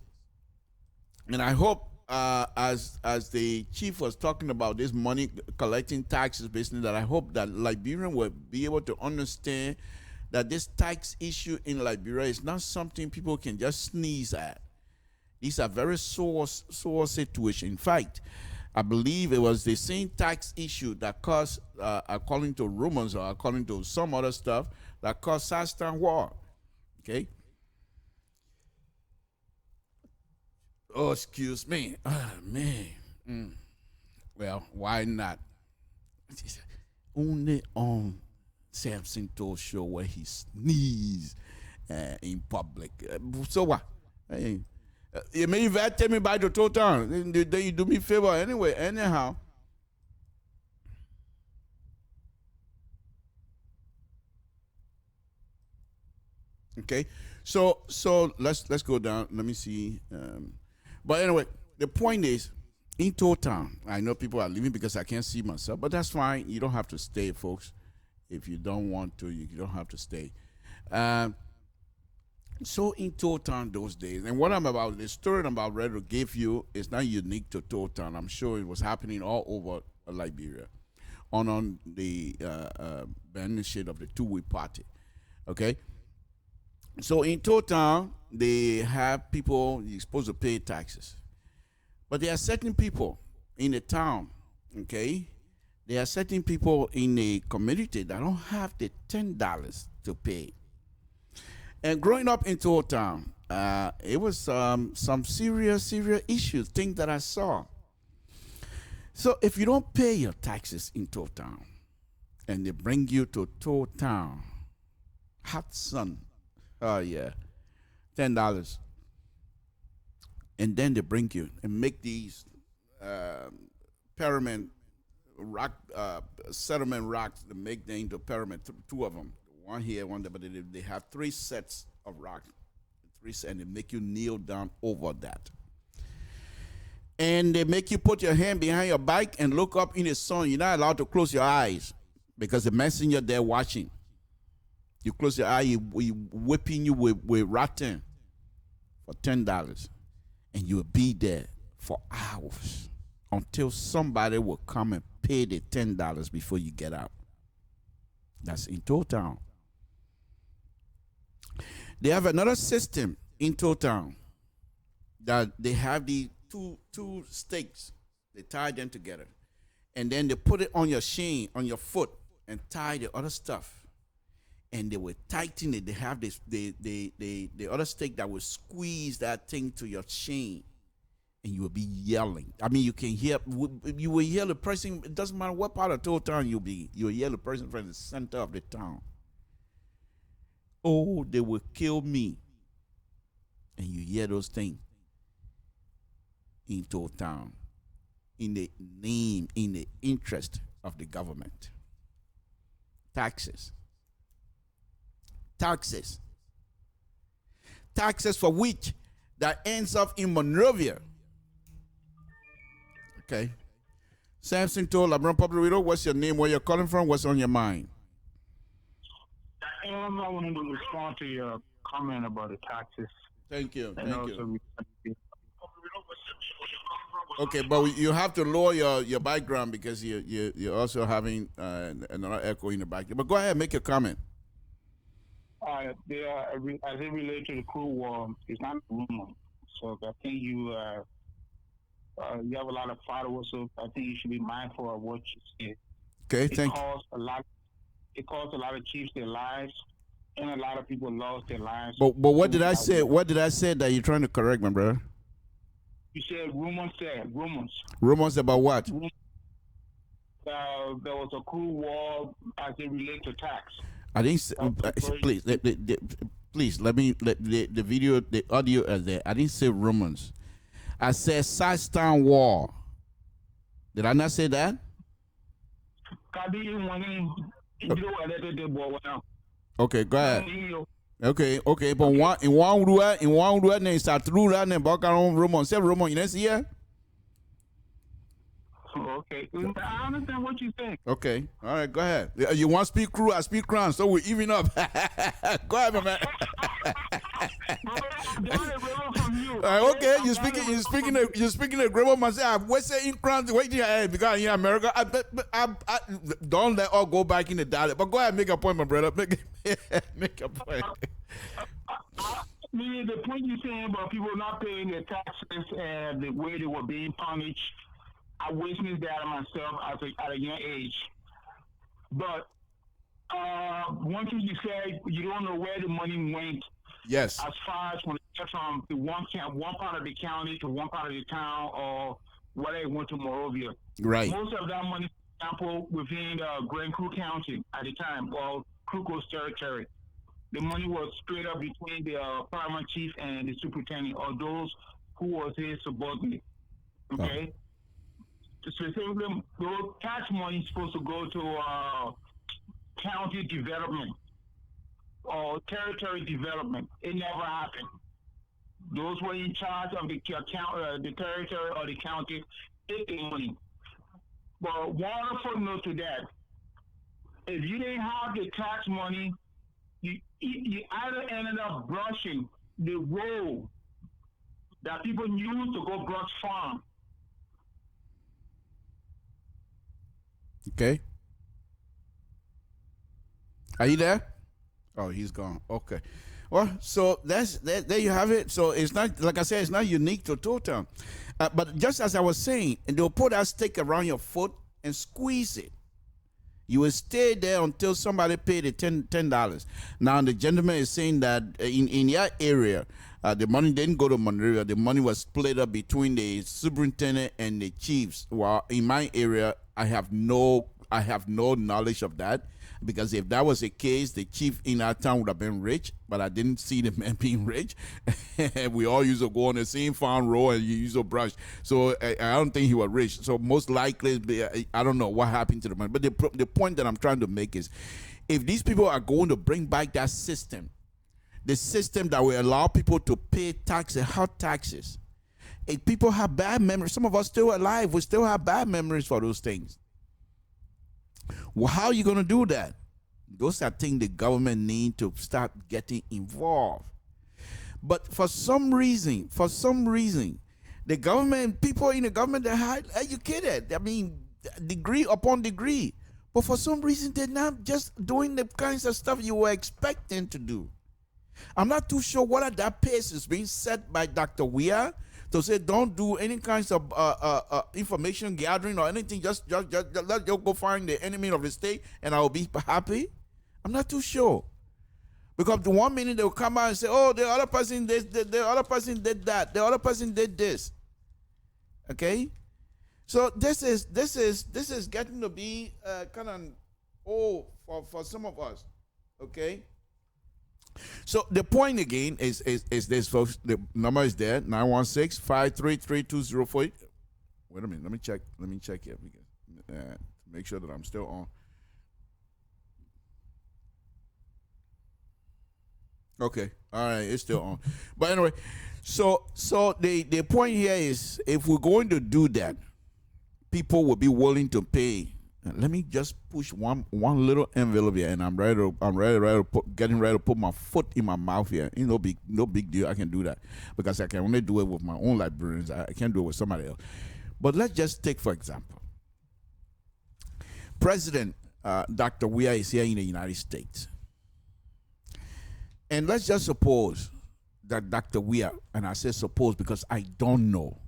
and I hope as the chief was talking about this money collecting taxes business, that I hope that Liberian will be able to understand that this tax issue in Liberia is not something people can just sneeze at. These are very sore situations. In fact, I believe it was the same tax issue that caused, according to rumors or according to some other stuff, that caused Southern War. Okay. Oh, excuse me. Oh, man. Well, why not? Only on Samson Toll show where he sneezed in public. So what? Hey, you may invite me by the Toll Town. Then you do me a favor anyway. Anyhow. Okay. So let's go down. Let me see. But anyway, the point is, in Toll Town, I know people are leaving because I can't see myself, but that's fine. You don't have to stay, folks. If you don't want to, you don't have to stay. So in Toll Town those days, and what I'm about, the story I'm about ready to give you is not unique to Toll Town. I'm sure it was happening all over Liberia, on the benefit of the two-way party. Okay. So in Toll Town, they have people you're supposed to pay taxes, but there are certain people in the town. Okay, there are certain people in the community that don't have the $10 to pay. And growing up in Toll Town, it was some serious issues, things that I saw. So if you don't pay your taxes in Toll Town, and they bring you to Toll Town, hot sun, oh yeah, $10. And then they bring you and make these pyramid rock settlement rocks. They make them into pyramid. Two of them, one here, one there. But they have 3 sets of rocks, and they make you kneel down over that. And they make you put your hand behind your back and look up in the sun. You're not allowed to close your eyes because the messenger there watching. You close your eye, he whipping you with rotten for $10. And you will be there for hours until somebody will come and pay the $10 before you get out. That's in Toll Town. They have another system in Toll Town that they have the two stakes. They tie them together. And then they put it on your shin, on your foot, and tie the other stuff. And they will tighten it. They have this the other stake that will squeeze that thing to your shin. And you will be yelling. I mean, you will hear the person. It doesn't matter what part of Toll Town you'll hear the person from the center of the town. Oh, they will kill me. And you hear those things in Toll Town, in the name, in the interest of the government. Taxes for which that ends up in Monrovia. Okay. Samson told LeBron Public Radio, what's your name, where you're calling from, what's on your mind? I wanted to respond to your comment about the taxes. Thank you. You. Okay, but you have to lower your background because you're also having another echo in the back. But go ahead, make your comment. As it relates to the crew war, it's not a rumor. So I think you have a lot of followers, so I think you should be mindful of what you say. Okay, thank you. It cost a lot of chiefs their lives, and a lot of people lost their lives. But what did I say? What did I say that you're trying to correct, my brother? You said rumors. Rumors about what? There was a crew war as it relates to tax. I didn't say, please let the video, the audio is there. I didn't say rumors. I said Southtown War. Did I not say that? Okay, go ahead. Okay, but in one word, then start through that and back around rumors. Say rumors, you didn't see it? Okay, I understand what you're saying. Okay, all right, go ahead. You want to speak crew? I speak crown, so we're even up. Go ahead, my man. Okay, you're speaking the grammar myself. What's the in crown? Wait till I because in America, I don't let all go back in the dialect. But go ahead, make a point, my brother. Make a point. The point you're saying about people not paying their taxes and the way they were being punished. I witnessed that myself at a young age. But one thing you said, you don't know where the money went. Yes. As far as when it went from the one part of the county to one part of the town, or whether it went to Monrovia. Right. Most of that money, for example, within Grand Crew County at the time, or Crew Coast Territory, the money was split up between the paramount chief and the superintendent, or those who was his subordinate. Okay. Oh. Specifically, those tax money is supposed to go to county development or territory development. It never happened. Those were in charge of the territory or the county taking money. But one other footnote to that: if you didn't have the tax money, you either ended up brushing the road that people used to go brush farm. Okay. Are you there? Oh, he's gone. Okay. Well, so there you have it. So it's not, like I said, it's not unique to Toll Town. But just as I was saying, and they'll put that stick around your foot and squeeze it. You will stay there until somebody pay the $10. Now the gentleman is saying that in your area, the money didn't go to Monrovia. The money was split up between the superintendent and the chiefs. While in my area, I have no knowledge of that Because if that was the case, the chief in our town would have been rich, but I didn't see the man being rich. We all used to go on the same farm row and you used to brush. So I don't think he was rich. So most likely, I don't know what happened to the money. But the point that I'm trying to make is, if these people are going to bring back that system, the system that will allow people to pay taxes, hard taxes, if people have bad memories, some of us still alive, we still have bad memories for those things. Well, how are you going to do that? Those are things the government need to start getting involved. But for some reason, the government, people in the government, they're highly educated. I mean, degree upon degree. But for some reason, they're not just doing the kinds of stuff you were expecting to do. I'm not too sure whether that pace is being set by Dr. Weir to say don't do any kinds of information gathering or anything. Just let you go find the enemy of the state and I'll be happy. I'm not too sure. Because the 1 minute they'll come out and say, oh, the other person did the other person did that, the other person did this. Okay? So this is getting to be kind of old for some of us. Okay? So the point again is this, folks. The number is there, 916-533-2048. Wait a minute, let me check here because to make sure that I'm still on. Okay, all right, it's still on. But anyway, so the point here is, if we're going to do that, people will be willing to pay. Let me just push one little envelope here, and I'm getting ready to put my foot in my mouth here. Ain't no big deal. I can do that because I can only do it with my own librarians. I can't do it with somebody else. But let's just take, for example, President Dr. Weir is here in the United States, and let's just suppose that Dr. Weir, and I say suppose because I don't know,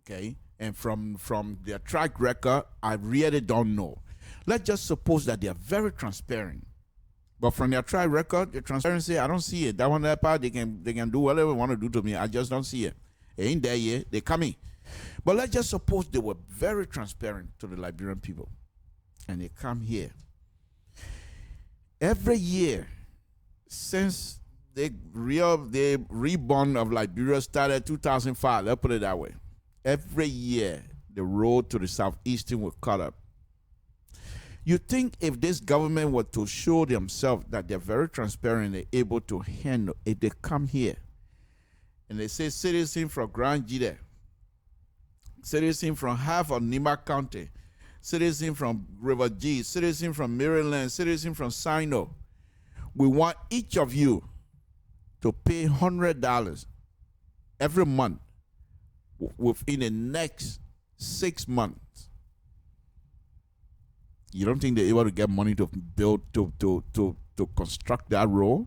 okay. And from their track record, I really don't know. Let's just suppose that they are very transparent. But from their track record, the transparency, I don't see it. That part, they can do whatever they want to do to me. I just don't see it. It ain't there yet. They coming. But let's just suppose they were very transparent to the Liberian people. And they come here. Every year, since the reborn of Liberia started 2005, let's put it that way. Every year, the road to the southeastern will cut up. You think if this government were to show themselves that they're very transparent, they're able to handle, if they come here and they say citizen from Grand Gide, citizen from half of Nima County, citizen from River G, citizen from Maryland, citizen from Sino, we want each of you to pay $100 every month within the next 6 months. You don't think they're able to get money to build, to construct that road?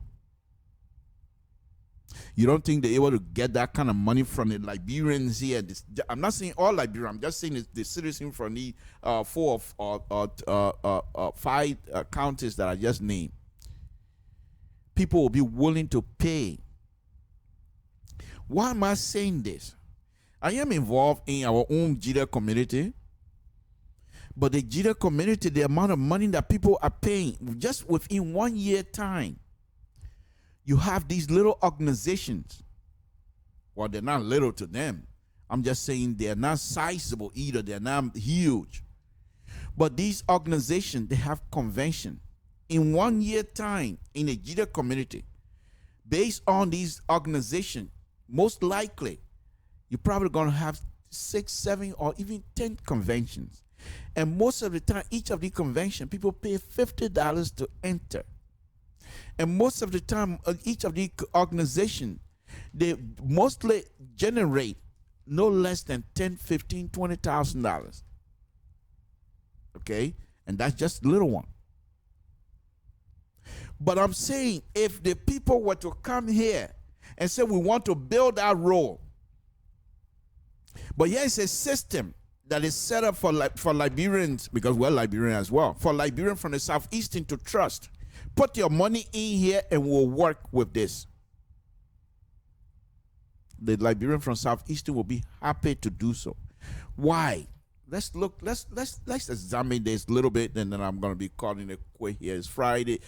You don't think they're able to get that kind of money from the Liberians here? I'm not saying all Liberians. I'm just saying the citizens from the 4 or 5 counties that I just named. People will be willing to pay. Why am I saying this? I am involved in our own Jida community, but the Jida community, the amount of money that people are paying, just within 1 year time, you have these little organizations. Well, they're not little to them. I'm just saying they're not sizable either. They're not huge. But these organizations, they have convention. In 1 year time, in the Jida community, based on these organizations, most likely, you're probably going to have 6, 7, or even 10 conventions. And most of the time, each of the conventions, people pay $50 to enter. And most of the time, each of the organizations, they mostly generate no less than $10,000, $15,000, $20,000. Okay? And that's just a little one. But I'm saying, if the people were to come here and say, we want to build our road, but here is a system that is set up for Liberians, because we're Liberian as well, for Liberians from the southeastern to trust. Put your money in here and we'll work with this. The Liberian from southeastern will be happy to do so. Why? let's examine this a little bit, and then I'm gonna be calling it quit here. It's Friday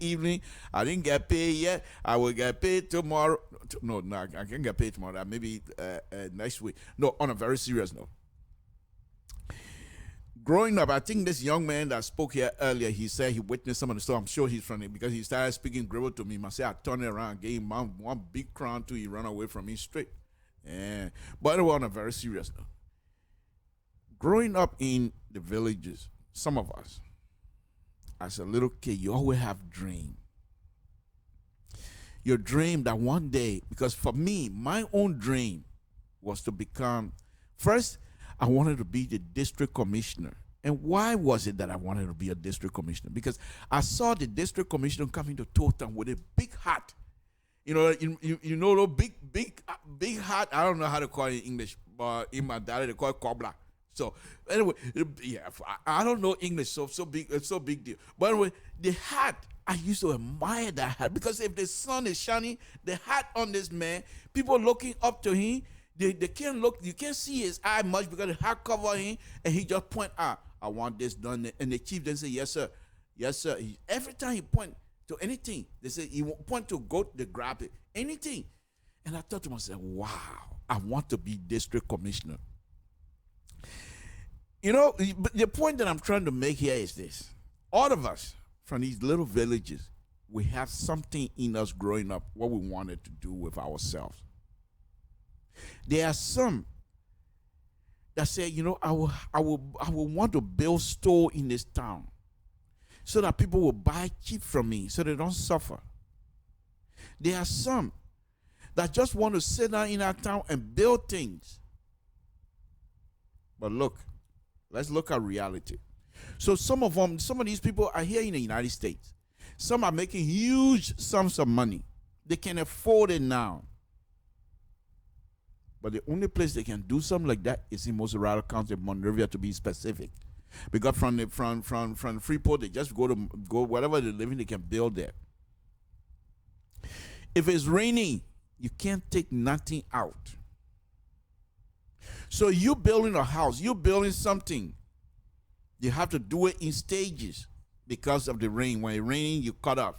evening. I didn't get paid yet. I will get paid tomorrow. No, I can get paid tomorrow. Maybe next week. No, on a very serious note. Growing up, I think this young man that spoke here earlier, he said he witnessed some of the stuff. I'm sure he's from it because he started speaking Gribble to me. I said I turned it around, gave him one big crown too. He ran away from me straight. Yeah. But on a very serious note. Growing up in the villages, some of us, as a little kid, you always have dream. Your dream that one day, because for me, my own dream was to become, first, I wanted to be the district commissioner. And why was it that I wanted to be a district commissioner? Because I saw the district commissioner coming to Totown with a big hat. You know, the big hat. I don't know how to call it in English, but in my dad they call it cobbler. So anyway, yeah, I don't know English, so big, it's so big deal. But anyway, the hat, I used to admire that hat because if the sun is shining, the hat on this man, people looking up to him. They can't look, you can't see his eye much because the hat cover him, and he just point out, I want this done. And the chief then say, yes, sir. Yes, sir. Every time he point to anything, they say he point to go to grab it, anything. And I thought to myself, wow, I want to be district commissioner. You know, but the point that I'm trying to make here is this. All of us from these little villages, we have something in us growing up, what we wanted to do with ourselves. There are some that say, you know, I will want to build store in this town so that people will buy cheap from me so they don't suffer. There are some that just want to sit down in our town and build things. But look, let's look at reality. So some of these people are here in the United States. Some are making huge sums of money. They can afford it now. But the only place they can do something like that is in Moserado County, Monrovia, to be specific. Because from Freeport, they just go wherever they're living, they can build there. If it's raining, you can't take nothing out. So you're building a house, you're building something. You have to do it in stages because of the rain. When it's raining, you cut off.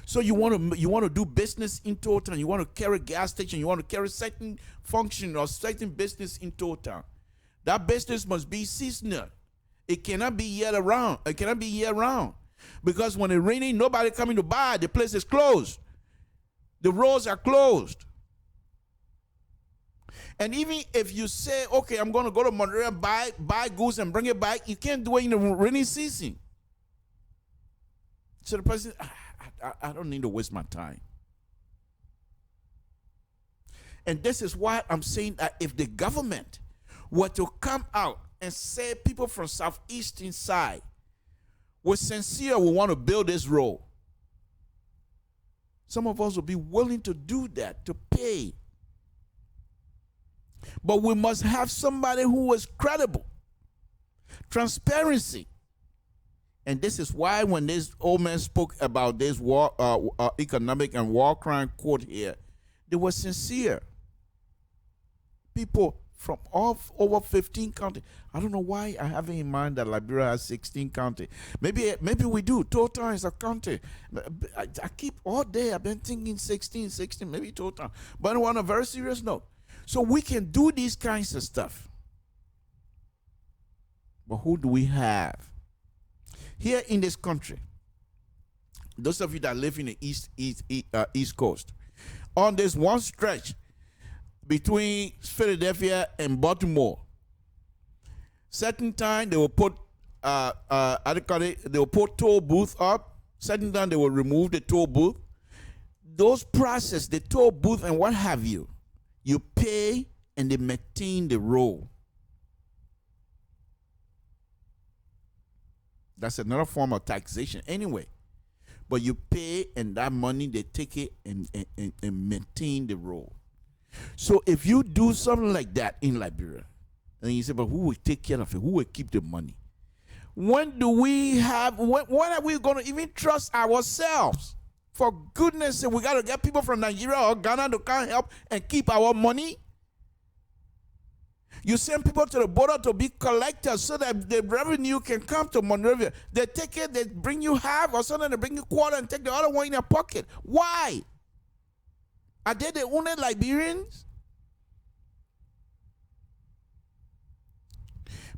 So you want to do business in Totown. You want to carry gas station. You want to carry certain function or certain business in Totown. That business must be seasonal. It cannot be year round. It cannot be year round because when it's raining, nobody coming to buy. The place is closed. The roads are closed. And even if you say, okay, I'm going to go to Monterey, buy goods and bring it back, you can't do it in the rainy season. So the person, I don't need to waste my time. And this is why I'm saying that if the government were to come out and say people from southeastern side were sincere, we want to build this road, some of us will be willing to do that, to pay. But we must have somebody who is credible. Transparency. And this is why when this old man spoke about this war, economic and war crime court here, they were sincere. People from over 15 counties. I don't know why I have in mind that Liberia has 16 counties. Maybe we do. Totown is a county. I keep all day, I've been thinking 16, maybe Totown. But on a very serious note, so we can do these kinds of stuff. But who do we have? Here in this country, those of you that live in the East Coast, on this one stretch between Philadelphia and Baltimore, certain time they will put they will put toll booth up. Certain time they will remove the toll booth. Those process, the toll booth and what have you, you pay and they maintain the road. That's another form of taxation anyway. But you pay and that money, they take it and maintain the road. So if you do something like that in Liberia, and you say, but who will take care of it? Who will keep the money? When are we going to even trust ourselves? For goodness sake, we got to get people from Nigeria or Ghana to come help and keep our money. You send people to the border to be collectors so that the revenue can come to Monrovia. They take it, they bring you half, or something, they bring you quarter and take the other one in their pocket. Why? Are they the only Liberians?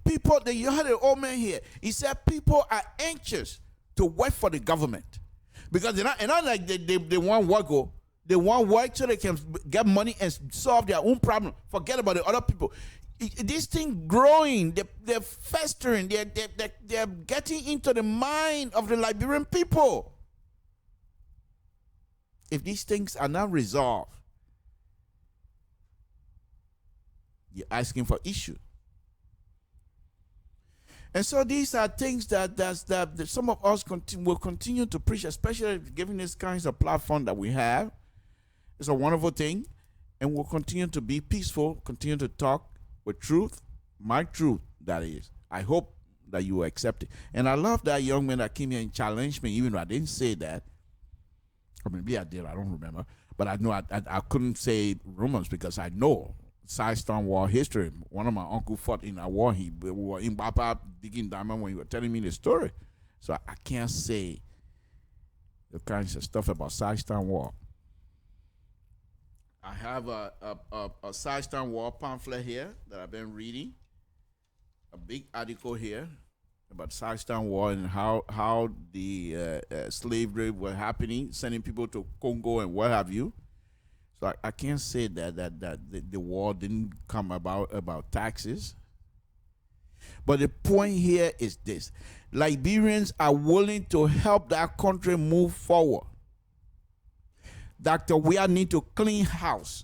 People, you had an old man here. He said people are anxious to work for the government because they're not like they want work. They want work so they can get money and solve their own problem. Forget about the other people. This thing growing, they're festering, they're getting into the mind of the Liberian people. If these things are not resolved, you're asking for issue. And so these are things that some of us will continue to preach, especially given these kinds of platform that we have. It's a wonderful thing. And we'll continue to be peaceful, continue to talk with truth, my truth, that is. I hope that you accept it. And I love that young man that came here and challenged me, even though I didn't say that. Or maybe I did, I don't remember. But I know I couldn't say rumors because I know Side-Storm War history. One of my uncle fought in a war. We were in Bapa digging diamond when he was telling me the story. So I can't say the kinds of stuff about Side-Storm War. I have a Side-Storm War pamphlet here that I've been reading. A big article here about Side-Storm War and how the slavery was happening, sending people to Congo and what have you. So I can't say that the war didn't come about taxes. But the point here is this. Liberians are willing to help that country move forward. Dr. Weah need to clean house.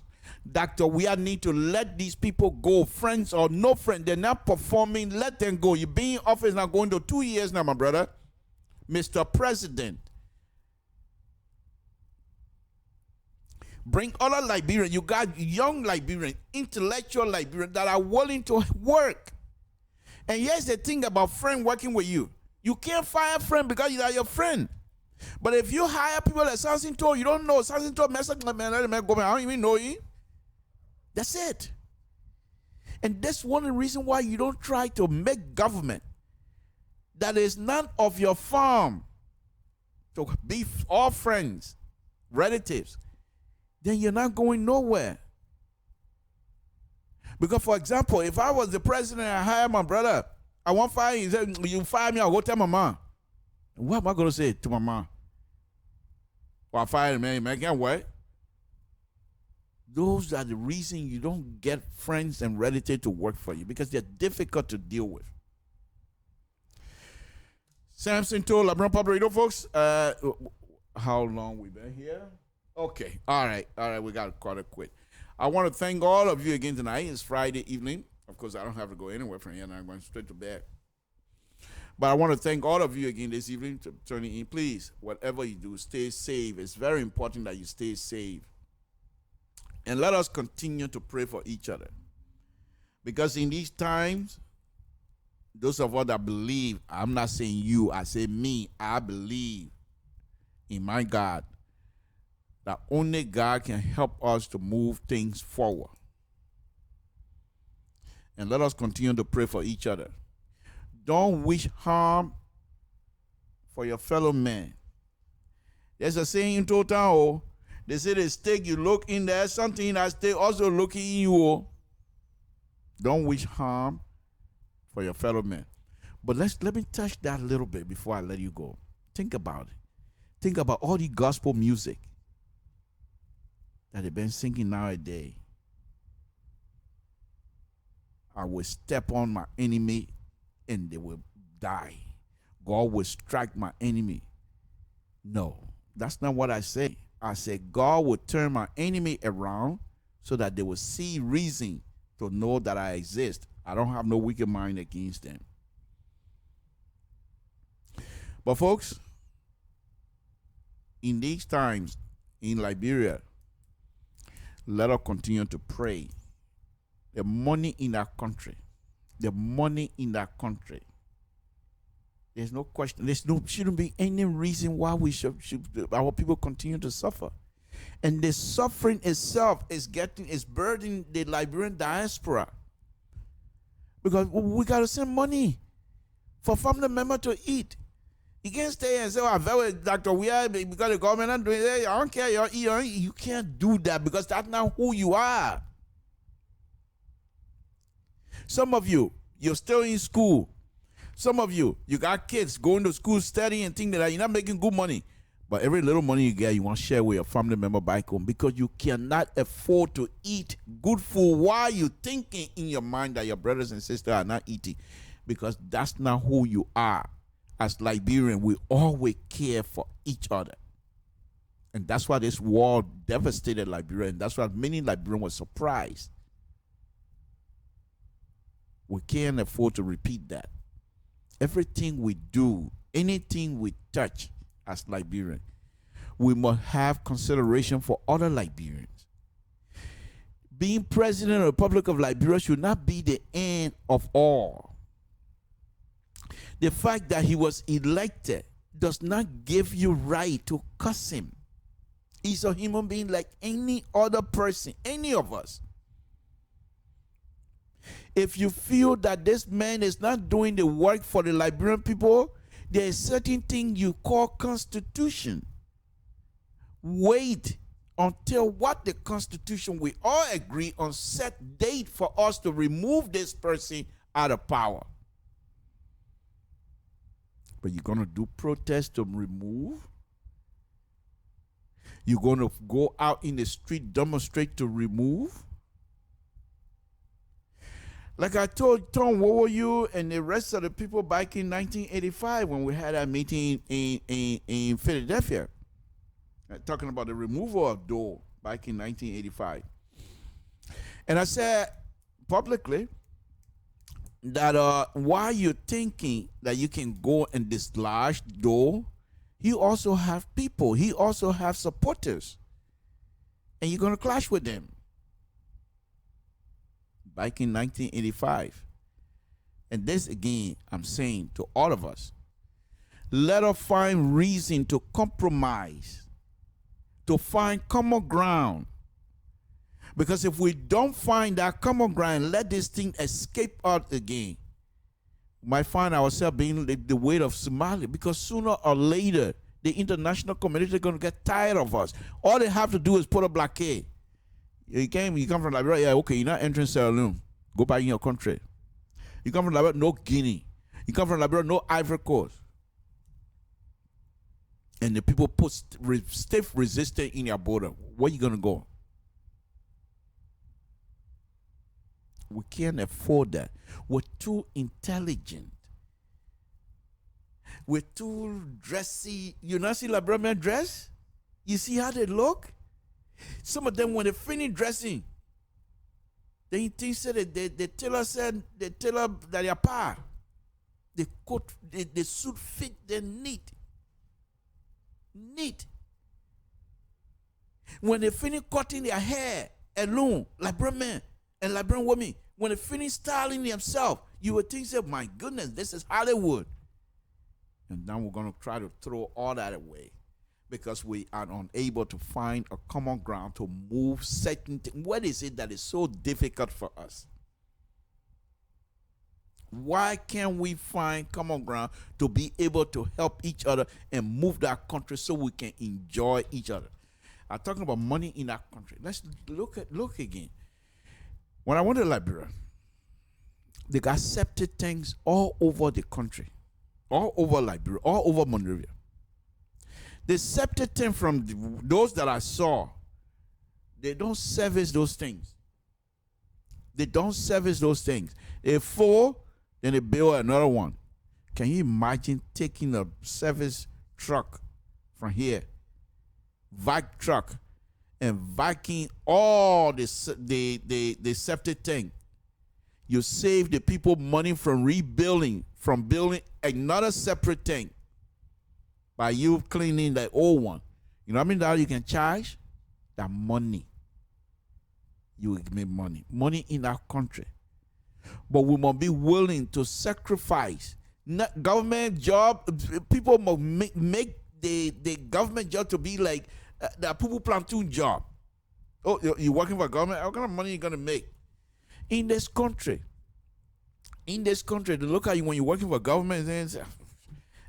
Dr. Weah need to let these people go, friends or no friends. They're not performing, let them go. You've been in office now going to 2 years now, my brother. Mr. President, bring other Liberians. You got young Liberians, intellectual Liberians that are willing to work. And here's the thing about friend working with you. You can't fire a friend because you are your friend. But if you hire people like something told you don't know, something told me, man, I don't even know you. That's it. And that's one of the reasons why you don't try to make government that is not of your farm to be all friends, relatives. Then you're not going nowhere. Because, for example, if I was the president and I hired my brother, I won't fire you. He said, you fire me, I'll go tell my mom. What am I going to say to my mom? Well, I fired him, man. I can't wait. Those are the reason you don't get friends and relatives to work for you because they're difficult to deal with. Samson told LeBron Pablo Radio, folks, how long we been here? Okay. All right. We got to call it quit. I want to thank all of you again tonight. It's Friday evening. Of course, I don't have to go anywhere from here. Now I'm going straight to bed. But I want to thank all of you again this evening for tuning in. Please, whatever you do, stay safe. It's very important that you stay safe. And let us continue to pray for each other. Because in these times, those of us that believe, I'm not saying you, I say me, I believe in my God, that only God can help us to move things forward. And let us continue to pray for each other. Don't wish harm for your fellow man. There's a saying in total, they say the steak you look in there, something in that steak also looking in you. Don't wish harm for your fellow man. But let me touch that a little bit before I let you go. Think about it. Think about all the gospel music that they've been singing nowadays. I will step on my enemy and they will die. God will strike my enemy. No, that's not what I say. I said God will turn my enemy around so that they will see reason to know that I exist. I don't have no wicked mind against them. But folks, in these times in Liberia, let us continue to pray. The money in our country, there's no question. Shouldn't be any reason why we should our people continue to suffer. And the suffering itself is burdening the Liberian diaspora. Because we got to send money for family member to eat. You can't stay and say, "Oh, very Dr. We are because the government not doing it. I don't care. You can't do that because that's not who you are." Some of you, you're still in school. Some of you, you got kids going to school, studying and things like that. You're not making good money. But every little money you get, you want to share with your family member back home because you cannot afford to eat good food while you're thinking in your mind that your brothers and sisters are not eating, because that's not who you are. As Liberians, we always care for each other. And that's why this war devastated Liberia, and that's why many Liberians were surprised. We can't afford to repeat that. Everything we do, anything we touch as Liberians, we must have consideration for other Liberians. Being president of the Republic of Liberia should not be the end of all. The fact that he was elected does not give you right to curse him. He's a human being like any other person, any of us. If you feel that this man is not doing the work for the Liberian people, there is certain thing you call constitution. Wait until what the constitution we all agree on set date for us to remove this person out of power. But you're going to do protest to remove? You're going to go out in the street, demonstrate to remove? Like I told Tom Wowoyu and the rest of the people back in 1985 when we had a meeting in Philadelphia, talking about the removal of Dole back in 1985. And I said publicly that while you're thinking that you can go and dislodge Dole, he also have people, he also have supporters, and you're going to clash with them. Back in 1985. And this again, I'm saying to all of us, let us find reason to compromise, to find common ground. Because if we don't find that common ground, let this thing escape out again, we might find ourselves being the weight of Somalia, because sooner or later, the international community is going to get tired of us. All they have to do is put a blockade. You come from Liberia, yeah, okay, you're not entering Sierra Leone. Go back in your country. You come from Liberia, no Guinea. You come from Liberia, no Ivory Coast. And the people put stiff resistance in your border. Where you going to go? We can't afford that. We're too intelligent. We're too dressy. You not see Liberian dress? You see how they look? Some of them, when they finish dressing, they think that the tailor said, the tailor that they are par. The coat, the suit fit them neat. Neat. When they finish cutting their hair alone, Liberian men and Liberian women, when they finish styling themselves, you would think, say, my goodness, this is Hollywood. And now we're going to try to throw all that away, because we are unable to find a common ground to move certain things. What is it that is so difficult for us? Why can't we find common ground to be able to help each other and move that country so we can enjoy each other? I'm talking about money in our country. Let's look again. When I went to Liberia, they got septic tanks all over the country, all over Liberia, all over Monrovia. The septic tank from those that I saw, they don't service those things. They don't service those things. They full, then they build another one. Can you imagine taking a service truck from here, vac truck, and vacuuming all the septic tank? You save the people money from rebuilding, from building another separate tank, by you cleaning the old one. You know how many dollars you can charge? That money. You will make money. Money in our country. But we must be willing to sacrifice. Not government job, people must make the government job to be like the people platoon job. Oh, you're working for government? What kind of money are you going to make? In this country, in this country, they look at you when you're working for government and say,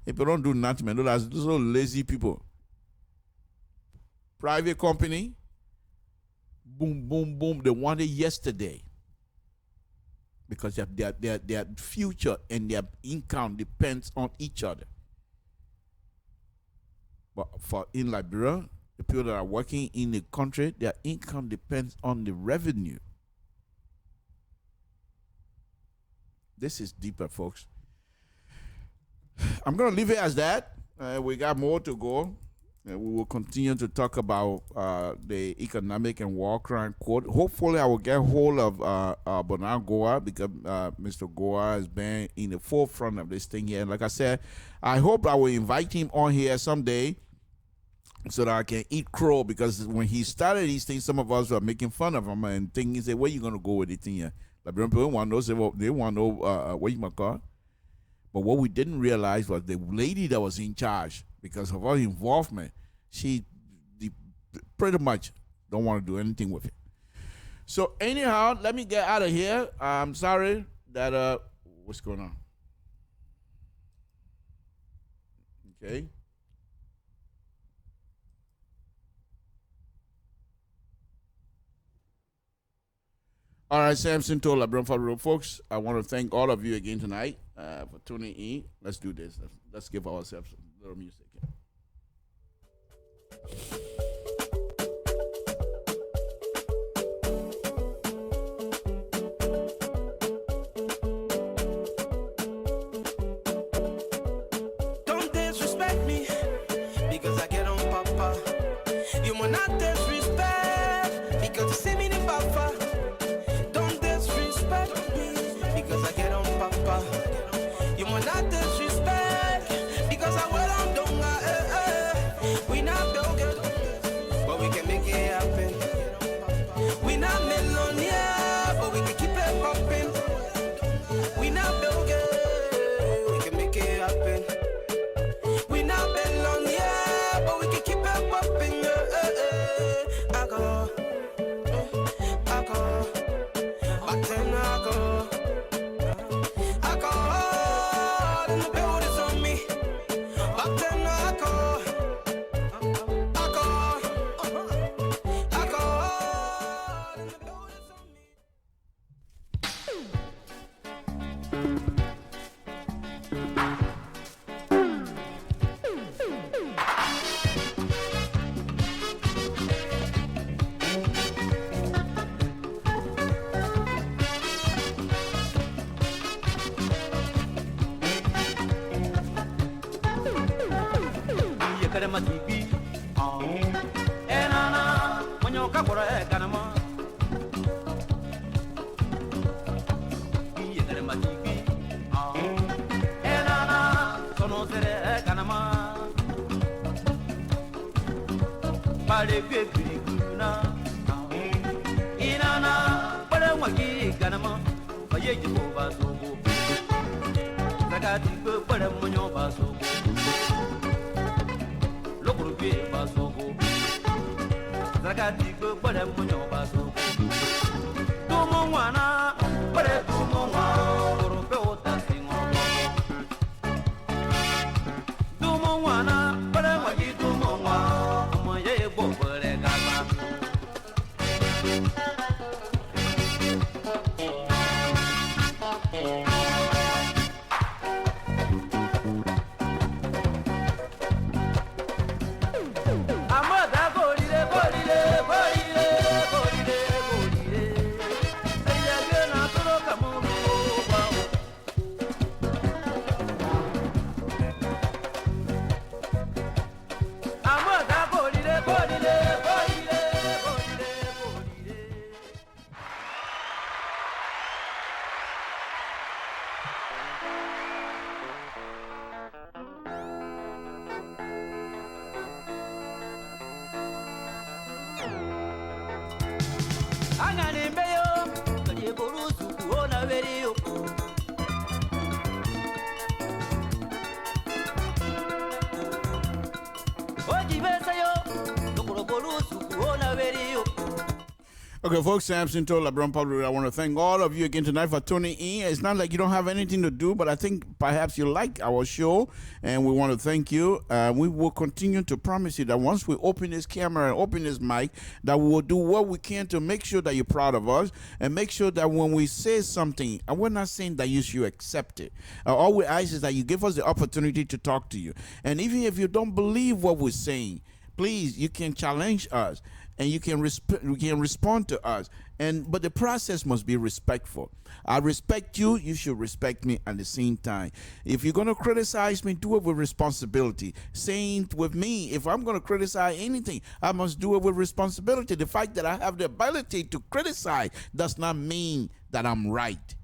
people don't do nothing, man. Those are so lazy people. Private company, boom, boom, boom. They want it yesterday. Because their future and their income depends on each other. But for in Liberia, the people that are working in the country, their income depends on the revenue. This is deeper, folks. I'm going to leave it as that. We got more to go. We will continue to talk about the economic and war crime court. Hopefully, I will get hold of Bernard Goa, because Mr. Goa has been in the forefront of this thing here. And like I said, I hope I will invite him on here someday so that I can eat crow, because when he started these things, some of us were making fun of him and thinking, say, where you going to go with this thing here? Like, people want to know, say, well, they want to know where you might go. But what we didn't realize was the lady that was in charge, because of her involvement, she pretty much don't want to do anything with it. So anyhow, let me get out of here. I'm sorry that what's going on? Okay. All right, Samson told LeBron for folks. I want to thank all of you again tonight for tuning in. Let's do this. Let's give ourselves a little music. Don't disrespect me because I get on papa. You will not disrespect because you see me in papa. Don't disrespect me because I get on papa. You will not disrespect because I will on donga. We not built good, but we can make it happen. We not millionaire, but we can keep it popping. We not built good, we can make it happen. We not millionaire, but we can keep it popping. I go, back then I go. All in the buildings on me. Back then I go. Okay, folks, Samson told LeBron Public, I want to thank all of you again tonight for tuning in. It's not like you don't have anything to do, but I think perhaps you like our show, and we want to thank you. We will continue to promise you that once we open this camera and open this mic, that we will do what we can to make sure that you're proud of us, and make sure that when we say something, and we're not saying that you should accept it. All we ask is that you give us the opportunity to talk to you. And even if you don't believe what we're saying, please, you can challenge us. And you can respond to us, but the process must be respectful. I respect you; you should respect me at the same time. If you're gonna criticize me, do it with responsibility. Same with me. If I'm gonna criticize anything, I must do it with responsibility. The fact that I have the ability to criticize does not mean that I'm right.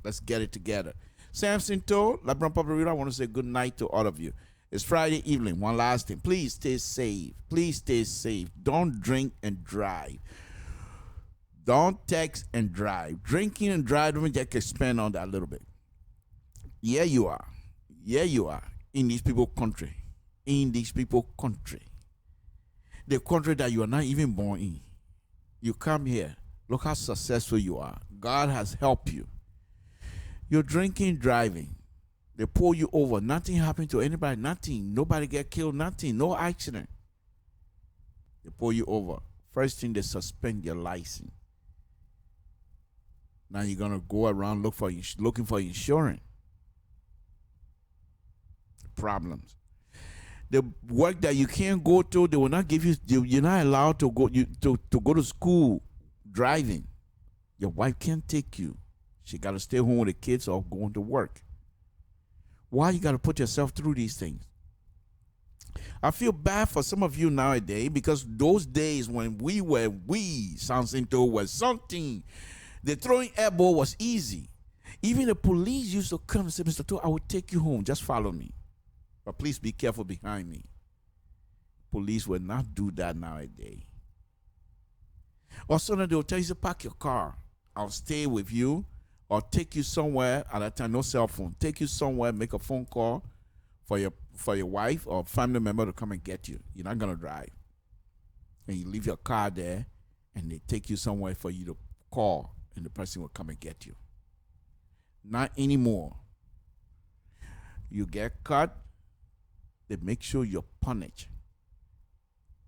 Let's get it together. Samson told LeBron Public, I want to say good night to all of you. It's Friday evening. One last thing. Please stay safe. Please stay safe. Don't drink and drive. Don't text and drive. Drinking and driving, let me just expand on that a little bit. Yeah, you are. Yeah, you are. In these people's country. In these people's country. The country that you are not even born in. You come here. Look how successful you are. God has helped you. You're drinking, driving. They pull you over. Nothing happened to anybody. Nothing. Nobody get killed. Nothing. No accident. They pull you over. First thing, they suspend your license. Now you're going to go around looking for insurance. Problems. The work that you can't go to, they will not give you. You're not allowed to go to go to school driving. Your wife can't take you. She got to stay home with the kids or going to work. Why you got to put yourself through these things? I feel bad for some of you nowadays because those days when sounds into was something. The throwing airball was easy. Even the police used to come and say, Mr. Toh, I will take you home. Just follow me. But please be careful behind me. Police will not do that nowadays. Or suddenly they will tell you to park your car. I'll stay with you. Or take you somewhere at that time, no cell phone. Take you somewhere, make a phone call for your wife or family member to come and get you. You're not gonna drive, and you leave your car there, and they take you somewhere for you to call, and the person will come and get you. Not anymore. You get caught, they make sure you're punished,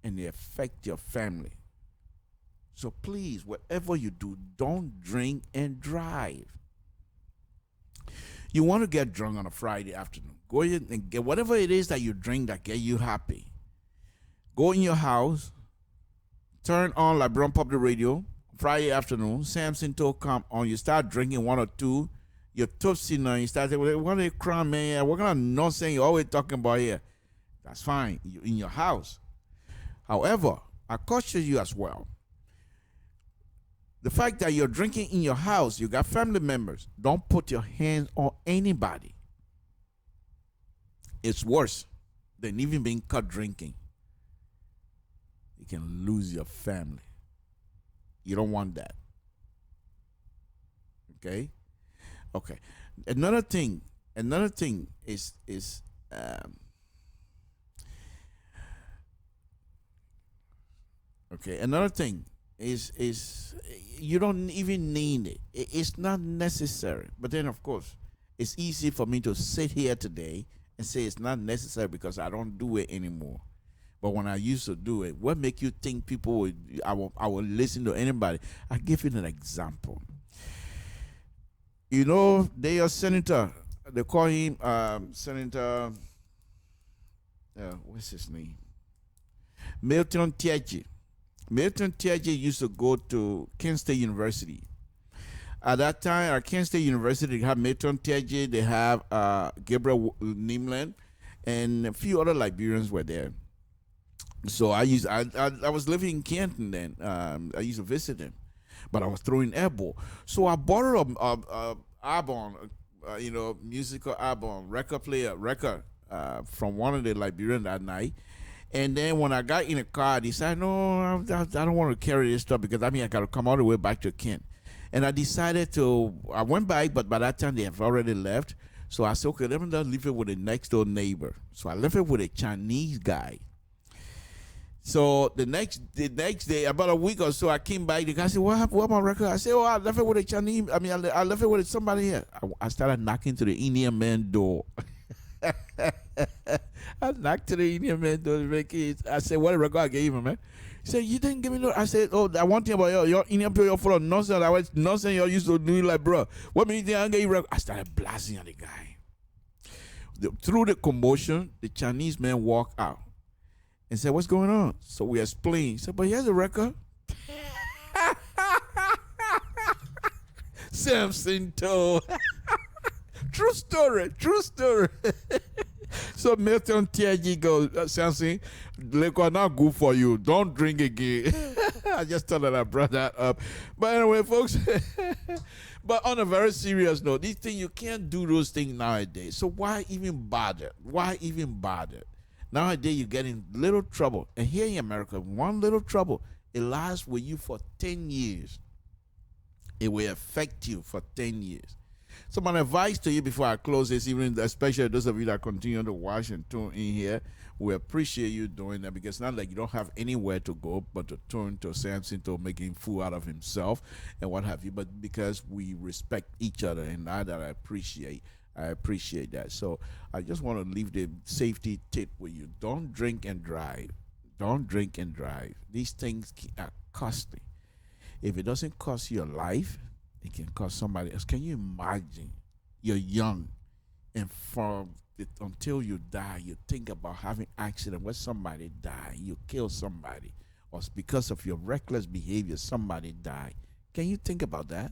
and they affect your family. So please, whatever you do, don't drink and drive. You want to get drunk on a Friday afternoon. Go ahead and get whatever it is that you drink that get you happy. Go in your house, turn on LeBron Public Radio, Friday afternoon, Samson Toh come on, you start drinking one or two, you're tipsy now, you start saying, what are you crying, man? What kind of nonsense you always talking about here? That's fine, you're in your house. However, I caution you as well. The fact that you're drinking in your house, you got family members, don't put your hands on anybody. It's worse than even being caught drinking. You can lose your family. You don't want that. Okay? Okay. Another thing is okay, another thing is you don't even need it. It's not necessary. But then, of course, it's easy for me to sit here today and say it's not necessary because I don't do it anymore. But when I used to do it, what make you think people would I will listen to anybody? I give you an example. You know, they are senator. They call him Senator. What's his name? Milton Tiaji. Milton Tiaji used to go to Kent State University. At that time, at Kent State University, they have Milton Tiaji, they have Gabriel Nimland, and a few other Liberians were there. So I was living in Canton then. I used to visit him, but I was throwing airball. So I borrowed a album, musical album, record player, from one of the Liberians that night. And then when I got in the car, I decided, no, I don't want to carry this stuff because I got to come all the way back to Kent. And I decided I went back, but by that time they have already left. So I said, okay, let me just leave it with a next door neighbor. So I left it with a Chinese guy. So the next day, about a week or so, I came back. The guy said, "What happened? What my record?" I said, "Oh, I left it with a Chinese. I mean, I left it with somebody here." I started knocking to the Indian man door. I knocked to the Indian man door. I said, "What record I gave him, man?" He said, "You didn't give me no." I said, "Oh, I want to about your Indian people. You're full of nonsense. I was nonsense. You used to do like, bro. What made you think I gave you record?" I started blasting at the guy. Through the commotion, the Chinese man walked out and said, "What's going on?" So we explained. He said, "But here's a record." Samson told. True story. So Milton TG goes, "Samson, liquor not good for you. Don't drink again." I just told her I brought that up. But anyway, folks, but on a very serious note, these things, you can't do those things nowadays. So why even bother? Nowadays, you get in little trouble. And here in America, one little trouble, it lasts with you for 10 years. It will affect you for 10 years. So my advice to you before I close this evening, especially those of you that continue to watch and tune in here, we appreciate you doing that, because it's not like you don't have anywhere to go but to turn to Samson to making fool out of himself and what have you, but because we respect each other, and that I appreciate that. So I just want to leave the safety tip with you. Don't drink and drive. These things are costly. If it doesn't cost your life, it can cost somebody else. Can you imagine? You're young, and until you die, you think about having accident where somebody die, you kill somebody, or because of your reckless behavior, somebody die. Can you think about that?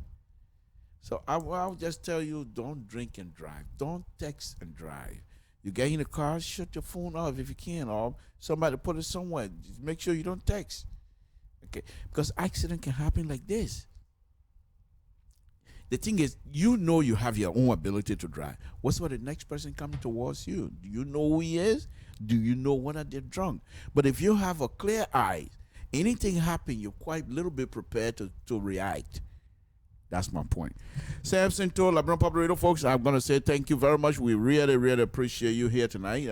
So I'll just tell you, don't drink and drive. Don't text and drive. You get in the car, shut your phone off if you can, or somebody put it somewhere. Just make sure you don't text. Okay, because accident can happen like this. The thing is, you have your own ability to drive. What's for the next person coming towards you? Do you know who he is? Do you know whether they're drunk? But if you have a clear eye, anything happen, you're quite a little bit prepared to react. That's my point. Samson told LeBron Public Radio, folks, I'm going to say thank you very much. We really, really appreciate you here tonight.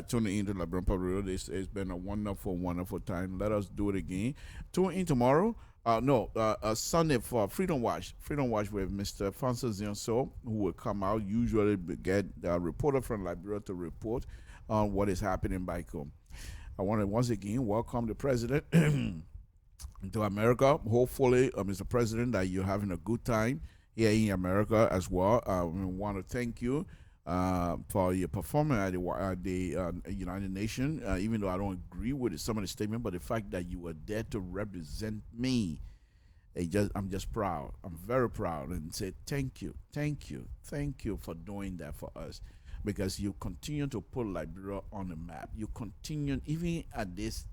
Tuning into LeBron Public Radio. It's been a wonderful, wonderful time. Let us do it again. Tune in tomorrow. Sunday for Freedom Watch with Mr. Francis Zionso, who will come out. Usually get a reporter from Liberia to report on what is happening back home. I want to once again welcome the president to America. Hopefully, Mr. President, that you're having a good time here in America as well. We want to thank you for your performance at the United Nations, even though I don't agree with some of the statement, but the fact that you were there to represent me, I'm just proud. I'm very proud, and say thank you for doing that for us, because you continue to put Liberia on the map. You continue, even at this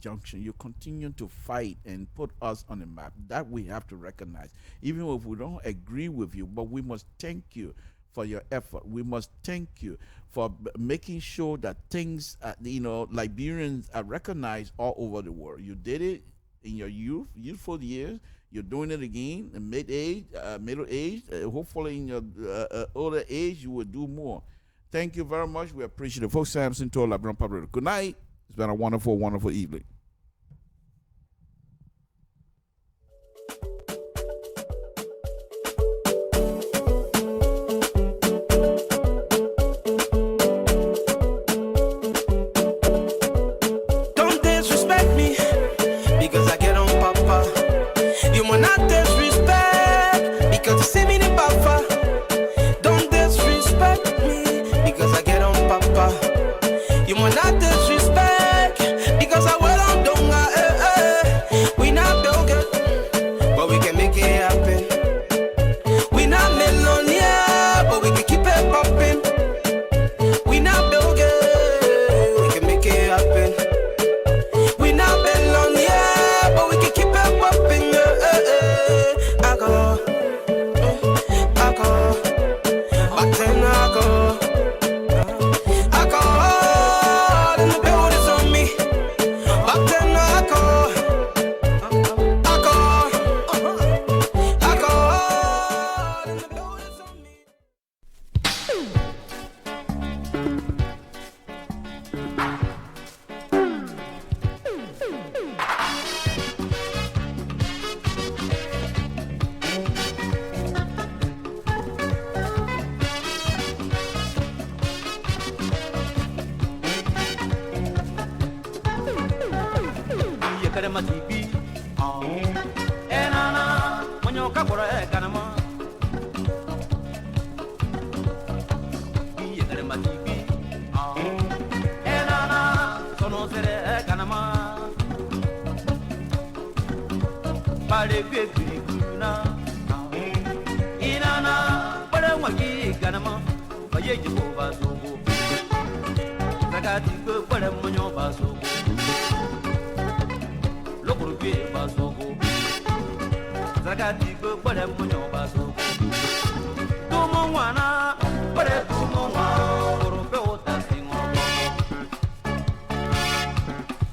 junction, you continue to fight and put us on the map. That we have to recognize, even if we don't agree with you, but we must thank you for your effort. We must thank you for making sure that things, Liberians are recognized all over the world. You did it in your youthful years. You're doing it again in middle age. Hopefully in your older age, you will do more. Thank you very much. We appreciate it. Folks, Samson told LeBron Public. Good night. It's been a wonderful, wonderful evening. We not belong, yeah, but matipi enana monyo kakora kanama yegere matipi enana sono sere kanama pale kwekuna inana pare wagi kanama baye jibo basogo zakati ko pare monyo basogo lokuru basogo zakati ko pare monyo basogo tumo wana pare tumo wana korope otasingo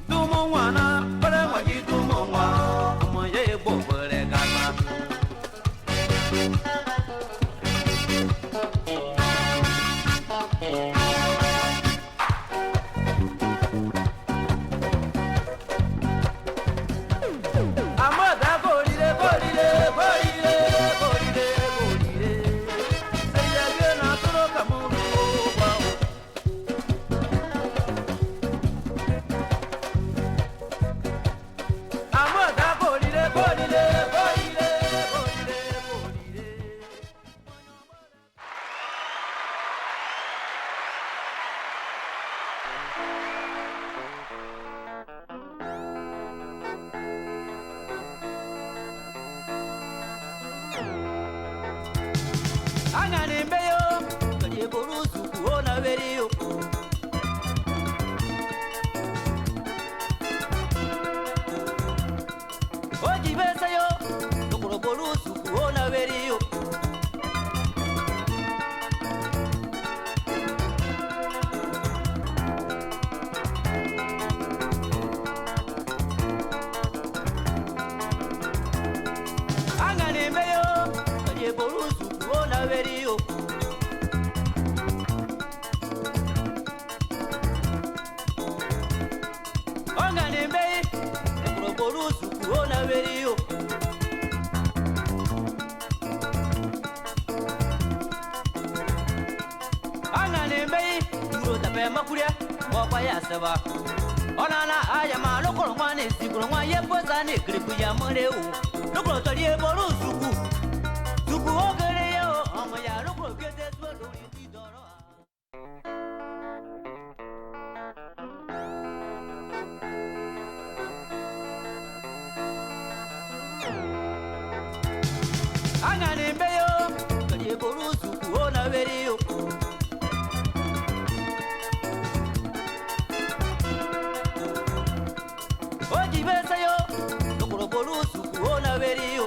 tumo wana pare wagi tumo wana amoye bobere kana Onana ayama lokolo mwane sikolo mwa yepoza ne gripu ya moreu lokolo toliye boru suku suku ogere yo omo ya lokolo kete swolo yiti doro angane mbeyo toliye boru suku ona veriyo Verio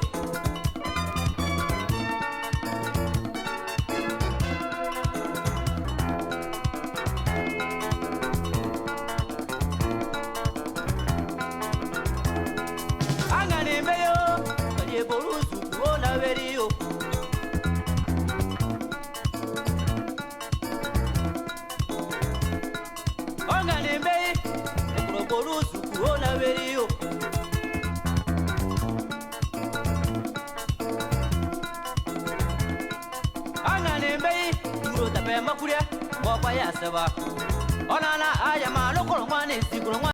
angane meyo kaliye borusu kuona verio angane meyo borusu kuona verio makuria baba ya seba onana ayama lokolo mwane sikolo